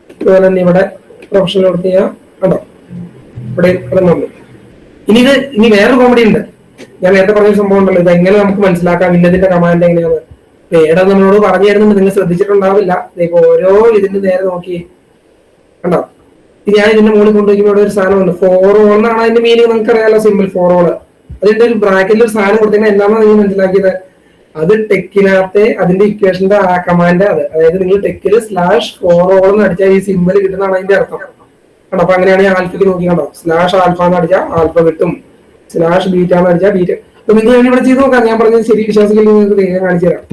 അതുപോലെ തന്നെ ഇവിടെ പ്രൊഫഷണൽ കൊടുത്ത് ചെയ്യാം. കണ്ടോ, ഇവിടെ വന്നു. ഇനി വേറൊരു കോമഡി ഉണ്ട്. ഞാൻ നേരത്തെ പറഞ്ഞ സംഭവം ഉണ്ടല്ലോ, ഇത് എങ്ങനെ നമുക്ക് മനസ്സിലാക്കാം ഇന്നതിന്റെ കമാൻഡ് എങ്ങനെയാണ്. വേറെ നമ്മളോട് പറഞ്ഞു തരുന്നുണ്ട്, നിങ്ങൾ ശ്രദ്ധിച്ചിട്ടുണ്ടാവില്ല. ഇപ്പൊ ഓരോ ഇതിന്റെ നേരെ നോക്കി കണ്ടോ, ഞാൻ ഇതിന്റെ മുകളിൽ കൊണ്ടുപോയിക്കുമ്പോൾ ഇവിടെ ഒരു സാധനമുണ്ട്, ഫോർ ഓൾ എന്നാണ് അതിന്റെ മീനിങ്. നമുക്ക് അറിയാലോ, സിമ്പിൾ ഫോർ ഓൾ. അതിന്റെ ഒരു ബ്രാക്കറ്റിൽ ഒരു സാധനം കൊടുത്തിട്ട് എന്താണെന്ന് നിങ്ങൾ മനസ്സിലാക്കിയത്, അത് ടെക്കിനകത്തെ അതിന്റെ ഇക്വേഷന്റെ ആ കമാൻഡ് അത്. അതായത് നിങ്ങൾ ടെക്കില് /4all എന്ന് അടിച്ചാൽ ഈ സിമ്പിൾ കിട്ടുന്നതാണ് അതിന്റെ അർത്ഥം. കണ്ടോ, അപ്പൊ അങ്ങനെയാണെങ്കിൽ ആൽഫയ്ക്ക് നോക്കി കണ്ടോ, /alpha എന്ന് അടിച്ചാൽ ആൽഫ കിട്ടും, /β എന്ന് അടിച്ചാൽ ബീറ്റ. അപ്പൊ നിങ്ങൾ ഇവിടെ ചെയ്ത് നോക്കാം. ഞാൻ പറഞ്ഞത് ശരി വിശ്വാസികളിൽ നിങ്ങൾക്ക് വേഗം കാണിച്ചു തരാം.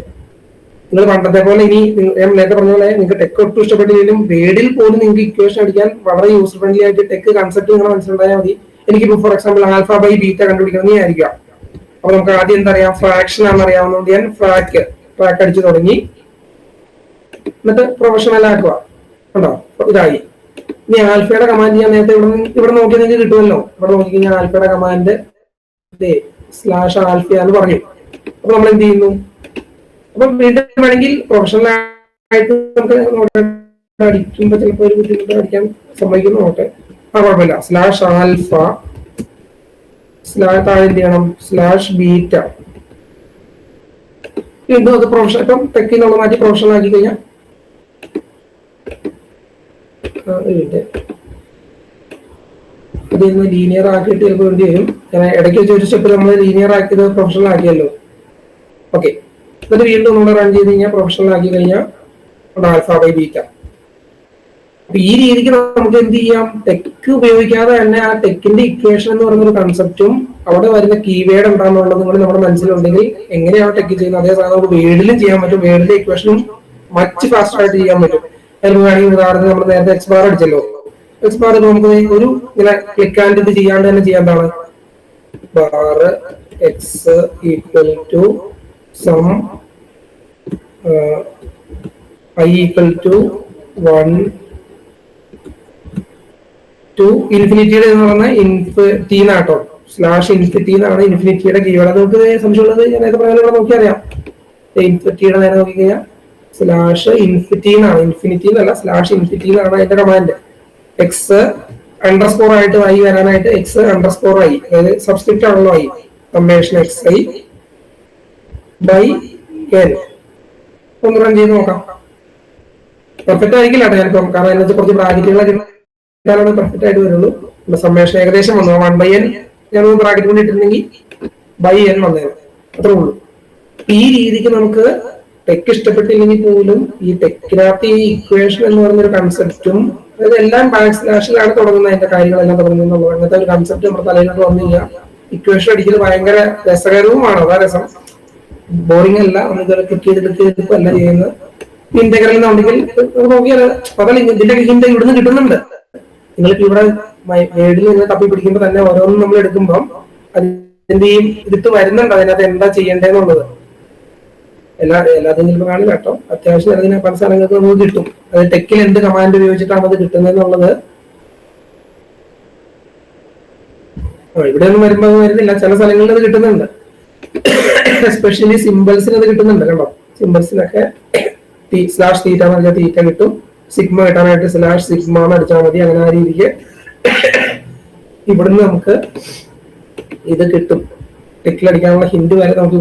നിങ്ങൾ പണ്ടത്തെ പോലെ ഇനി ഞാൻ നേരത്തെ പറഞ്ഞ പോലെ നിങ്ങൾക്ക് ടെക്ക് ഒട്ടും ഇഷ്ടപ്പെട്ടില്ലെങ്കിലും വേഡിൽ പോലും നിങ്ങൾക്ക് ഇക്വേഷൻ അടിക്കാൻ വളരെ യൂസർ ഫ്രണ്ട്ലി ആയിട്ട് ടെക്ക് കൺസെപ്റ്റ് നിങ്ങൾ മനസ്സിലുണ്ടായാൽ മതി. എനിക്കിപ്പോ ഫോർ എക്സാമ്പിൾ α/β കണ്ടുപിടിക്കണമെന്ന് വിചാരിക്കാം. അപ്പൊ നമുക്ക് ആദ്യം എന്താ പറയാ, ഫ്രാക്ഷൻ ആണെന്ന് അറിയാവുന്നതുകൊണ്ട് ഞാൻ ഫ്രാക്ക് അടിച്ചു തുടങ്ങി. എന്നിട്ട് പ്രൊഫഷണൽ ആക്കുക. കണ്ടോ, ഇതായി. ഇനി ആൽഫയുടെ കമാൻഡ് ഞാൻ നേരത്തെ ഇവിടെ നോക്കി നിങ്ങൾക്ക് കിട്ടുമല്ലോ. ഇവിടെ നോക്കിക്കഴിഞ്ഞാൽ ആൽഫയുടെ കമാൻഡ് /alpha എന്ന് പറഞ്ഞു. അപ്പൊ നമ്മൾ എന്ത് ചെയ്യുന്നു, അപ്പൊ വീണ്ടും വേണമെങ്കിൽ പ്രൊഫഷണൽ ആയിട്ട് നമുക്ക് അടിക്കുമ്പോ ചിലപ്പോ ഒരു ബുദ്ധിമുട്ട് അടിക്കാൻ സംഭവിക്കുന്നു. നോട്ടെ, കുഴപ്പമില്ല. /alpha താഴെ എന്ത് ചെയ്യണം, /β. വീണ്ടും അത് പ്രൊഫഷണൽ, ഇപ്പം ടെക്കിനുള്ള മാറ്റി പ്രൊഫഷണൽ ആക്കി കഴിഞ്ഞാൽ ഇതിൽ നിന്ന് ലീനിയർ ആക്കിയിട്ട് ചിലപ്പോൾ വേണ്ടി വരും. ഇടയ്ക്ക് വെച്ച് ഒരു സ്റ്റെപ്പ് നമ്മൾ ലീനിയർ ആക്കിയത് പ്രൊഫഷണൽ ആക്കിയല്ലോ. ഓക്കെ, എന്നിട്ട് വീണ്ടും നമ്മൾ റൺ ചെയ്ത് കഴിഞ്ഞാൽ പ്രൊഫഷണൽ ആക്കി കഴിഞ്ഞാൽ α/β. അപ്പൊ ഈ രീതിക്ക് നമുക്ക് എന്ത് ചെയ്യാം, ടെക്ക് ഉപയോഗിക്കാതെ തന്നെ ആ ടെക്കിന്റെ ഇക്വേഷൻ എന്ന് പറയുന്ന ഒരു കൺസെപ്റ്റും അവിടെ വരുന്ന കീവേഡ് എന്താണെന്നുള്ളത് നിങ്ങൾ നമ്മുടെ മനസ്സിലുണ്ടെങ്കിൽ എങ്ങനെയാണ് ടെക്ക് ചെയ്യുന്നത് അതേ സാധനം നമുക്ക് വേർഡിലും ചെയ്യാൻ പറ്റും. വേർഡിലെ ഇക്വേഷനും മച്ച് ഫാസ്റ്റർ ആയിട്ട് ചെയ്യാൻ പറ്റും. അതിന് വേണമെങ്കിൽ ഉദാഹരണത്തിന് നമ്മൾ നേരത്തെ X ബാർ അടിച്ചല്ലോ. X ബാർ നമുക്ക് ഒരു ഇങ്ങനെ ക്ലിക്ക് ആൻഡ് ഇത് ചെയ്യാണ്ട് തന്നെ ചെയ്യാൻ എന്താണ്, bar x equal to sum I equal to 1 to ഇൻഫിനിറ്റിയുടെ എന്ന് പറഞ്ഞാൽ ഇൻഫിനിറ്റി എന്നാട്ടോ, /ഇൻഫിനിറ്റി എന്നാണ് ഇൻഫിനിറ്റിയുടെ കീവേഡ്. അത് നമുക്ക് സംശയമുള്ളത് ഞാൻ നേരത്തെ പറയാനുള്ള നോക്കി അറിയാം. ഇൻഫിനിറ്റിയുടെ നേരെ നോക്കിക്കഴിഞ്ഞാൽ /ഇൻഫിനിറ്റി എന്നാണ്, ഇൻഫിനിറ്റി എന്നല്ല /ഇൻഫിനിറ്റി എന്നാണ് അതിന്റെ കമാൻഡ്. എക്സ് അണ്ടർസ്കോർ ആയിട്ട് ആയി വരാനായിട്ട് എക്സ് അണ്ടർസ്കോർ ആയി, അതായത് സബ്സ്ക്രിപ്റ്റ് ആണല്ലോ ആയി, സമ്മേഷൻ xi ബൈ n. ഒന്ന് റൺ ചെയ്ത് നോക്കാം. പെർഫെക്റ്റ് ആയിരിക്കില്ല കേട്ടോ ഞാനിപ്പം, കാരണം അതിനകത്ത് കുറച്ച് ബ്രാക്കറ്റുകളൊക്കെ പെർഫെക്റ്റ് ആയിട്ട് വരുള്ളൂ. സമ്മേഷൻ ഏകദേശം വന്നു 1/n. ഞാൻ ബ്രാക്കറ്റ് കൊണ്ട് ഇട്ടിരുന്നെങ്കിൽ /n വന്നേനെ, അത്രേ ഉള്ളൂ. ഈ രീതിക്ക് നമുക്ക് ടെക്ക് ഇഷ്ടപ്പെട്ടില്ലെങ്കിൽ പോലും ഈ ടെക്കിനകത്ത് ഈ ഇക്വേഷൻ എന്ന് പറയുന്ന ഒരു കൺസെപ്റ്റും, അതായത് എല്ലാം /ലാണ് തുടങ്ങുന്നത്, അതിന്റെ കാര്യങ്ങളെല്ലാം തുടങ്ങുന്നത്. അങ്ങനത്തെ ഒരു കൺസെപ്റ്റ് നമ്മുടെ തലയിലോട്ട് വന്നു കഴിഞ്ഞാൽ ഇക്വേഷൻ അടിക്കുന്നത് ഭയങ്കര രസകരവുമാണ്. അതാ രസം, ബോറിംഗ് അല്ല. നമുക്ക് ക്ലിക്ക് ചെയ്തിട്ട് അല്ല ചെയ്യുന്നത്. ഇന്റഗ്രൽ എന്നുണ്ടെങ്കിൽ നോക്കിയാൽ അതല്ല, ഇതിന്റെ ഹിന്റ് ഇവിടുന്ന് കിട്ടുന്നുണ്ട്. നിങ്ങൾക്ക് ഇവിടെ വേഡിൽ നിന്ന് തപ്പി പിടിക്കുമ്പോൾ തന്നെ ഓരോന്നും നമ്മൾ എടുക്കുമ്പോൾ അതിന്റെയും ഇതിട്ട് വരുന്നുണ്ട് അതിനകത്ത് എന്താ ചെയ്യേണ്ടതെന്നുള്ളത്. എല്ലാത്തിനും ചിലപ്പോൾ കാണില്ല കേട്ടോ. അത്യാവശ്യം അതിന് പല സ്ഥലങ്ങൾക്ക് നമുക്ക് കിട്ടും. അത് ടെക്കിൽ എന്ത് കമാൻഡ് ഉപയോഗിച്ചിട്ടാണ് അത് കിട്ടുന്നത് എന്നുള്ളത് ഇവിടെ ഒന്നും വരുമ്പോൾ വരുന്നില്ല. ചില സ്ഥലങ്ങളിൽ അത് കിട്ടുന്നുണ്ട്. എസ്പെഷ്യലി സിമ്പിൾസിന് അത് കിട്ടുന്നുണ്ട്. കണ്ടോ, സിമ്പിൾസിനൊക്കെ /θ എന്ന് അടിച്ചാൽ തീറ്റ കിട്ടും. സിഗ്മ കിട്ടാനായിട്ട് /സിഗ്മ എന്ന് അടിച്ചാൽ മതി. അങ്ങനെ ആ രീതിക്ക് ഇവിടുന്ന് നമുക്ക് ഇത് കിട്ടും. ടെക്കിലടിക്കാനുള്ള ഹിന്റ് വരെ നമുക്ക്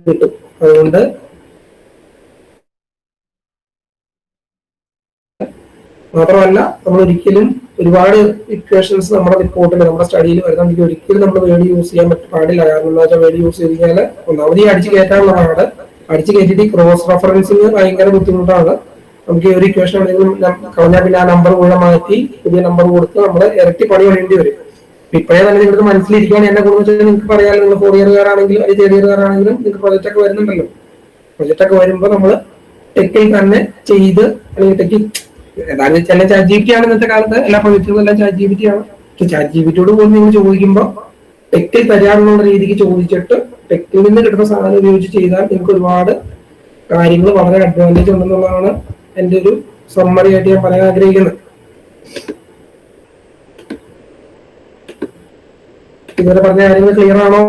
കിട്ടും. അതുകൊണ്ട് മാത്രമല്ല നമ്മൾ ഒരിക്കലും ഒരുപാട് ഇക്വേഷൻസ് നമ്മുടെ റിപ്പോർട്ടിൽ നമ്മുടെ സ്റ്റഡിയിൽ വരുന്നുണ്ടെങ്കിൽ ഒരിക്കലും നമ്മൾ വേർഡ് യൂസ് ചെയ്യാൻ പാടില്ല. കാരണം എന്താ വെച്ചാൽ വേർഡ് യൂസ് ചെയ്ത് കഴിഞ്ഞാൽ ഒന്നാമത് ഈ അടിച്ച് കയറ്റാനുള്ള പാട്, അടിച്ച് കയറ്റിട്ട് ക്രോസ് റെഫറൻസിന് ഭയങ്കര ബുദ്ധിമുട്ടാണ്. നമുക്ക് ഈ ഒരു ഇക്വേഷൻ ആണെങ്കിലും കളഞ്ഞാൽ പിന്നെ ആ നമ്പർ കൂടെ മാറ്റി പുതിയ നമ്പർ കൊടുത്ത് നമ്മൾ ഇരട്ടി പണി വേണ്ടി വരും. ഇപ്പോഴേ തന്നെ നിങ്ങൾക്ക് മനസ്സിലിരിക്കുകയാണ് എന്നെ കൂടുതൽ നിങ്ങൾക്ക് പറയാമല്ലോ. നിങ്ങൾ 4 ഇയറുകാരാണെങ്കിലും അല്ലെങ്കിൽ 3 ഇയറുകാരാണെങ്കിലും നിങ്ങൾക്ക് പ്രൊജക്റ്റ് ഒക്കെ വരുന്നുണ്ടല്ലോ. പ്രൊജക്റ്റ് ഒക്കെ വരുമ്പോൾ നമ്മൾ ടെക്കിൽ തന്നെ ചെയ്ത് അല്ലെങ്കിൽ ടെക്കിൽ ഏതായാലും ചില ChatGPT ആണ് ഇന്നത്തെ കാലത്ത്. എല്ലാ പ്രൊജക്റ്റുകളും എല്ലാം ChatGPT ആണ്. ChatGPTയോട് പോലും നിങ്ങൾ ചോദിക്കുമ്പോൾ ടെക്കിൽ തരാനുള്ള രീതിക്ക് ചോദിച്ചിട്ട് ടെക്കിൽ നിന്ന് കിട്ടുന്ന സാധനം ഉപയോഗിച്ച് ചെയ്താൽ നിങ്ങൾക്ക് ഒരുപാട് കാര്യങ്ങൾ വളരെ അഡ്വാൻറ്റേജ് ഉണ്ടെന്നുള്ളതാണ് എൻ്റെ ഒരു സമ്മറി ആയിട്ട് ഞാൻ പറയാൻ ആഗ്രഹിക്കുന്നത്. ഇതുവരെ പറഞ്ഞ കാര്യങ്ങൾ ക്ലിയർ ആണോ?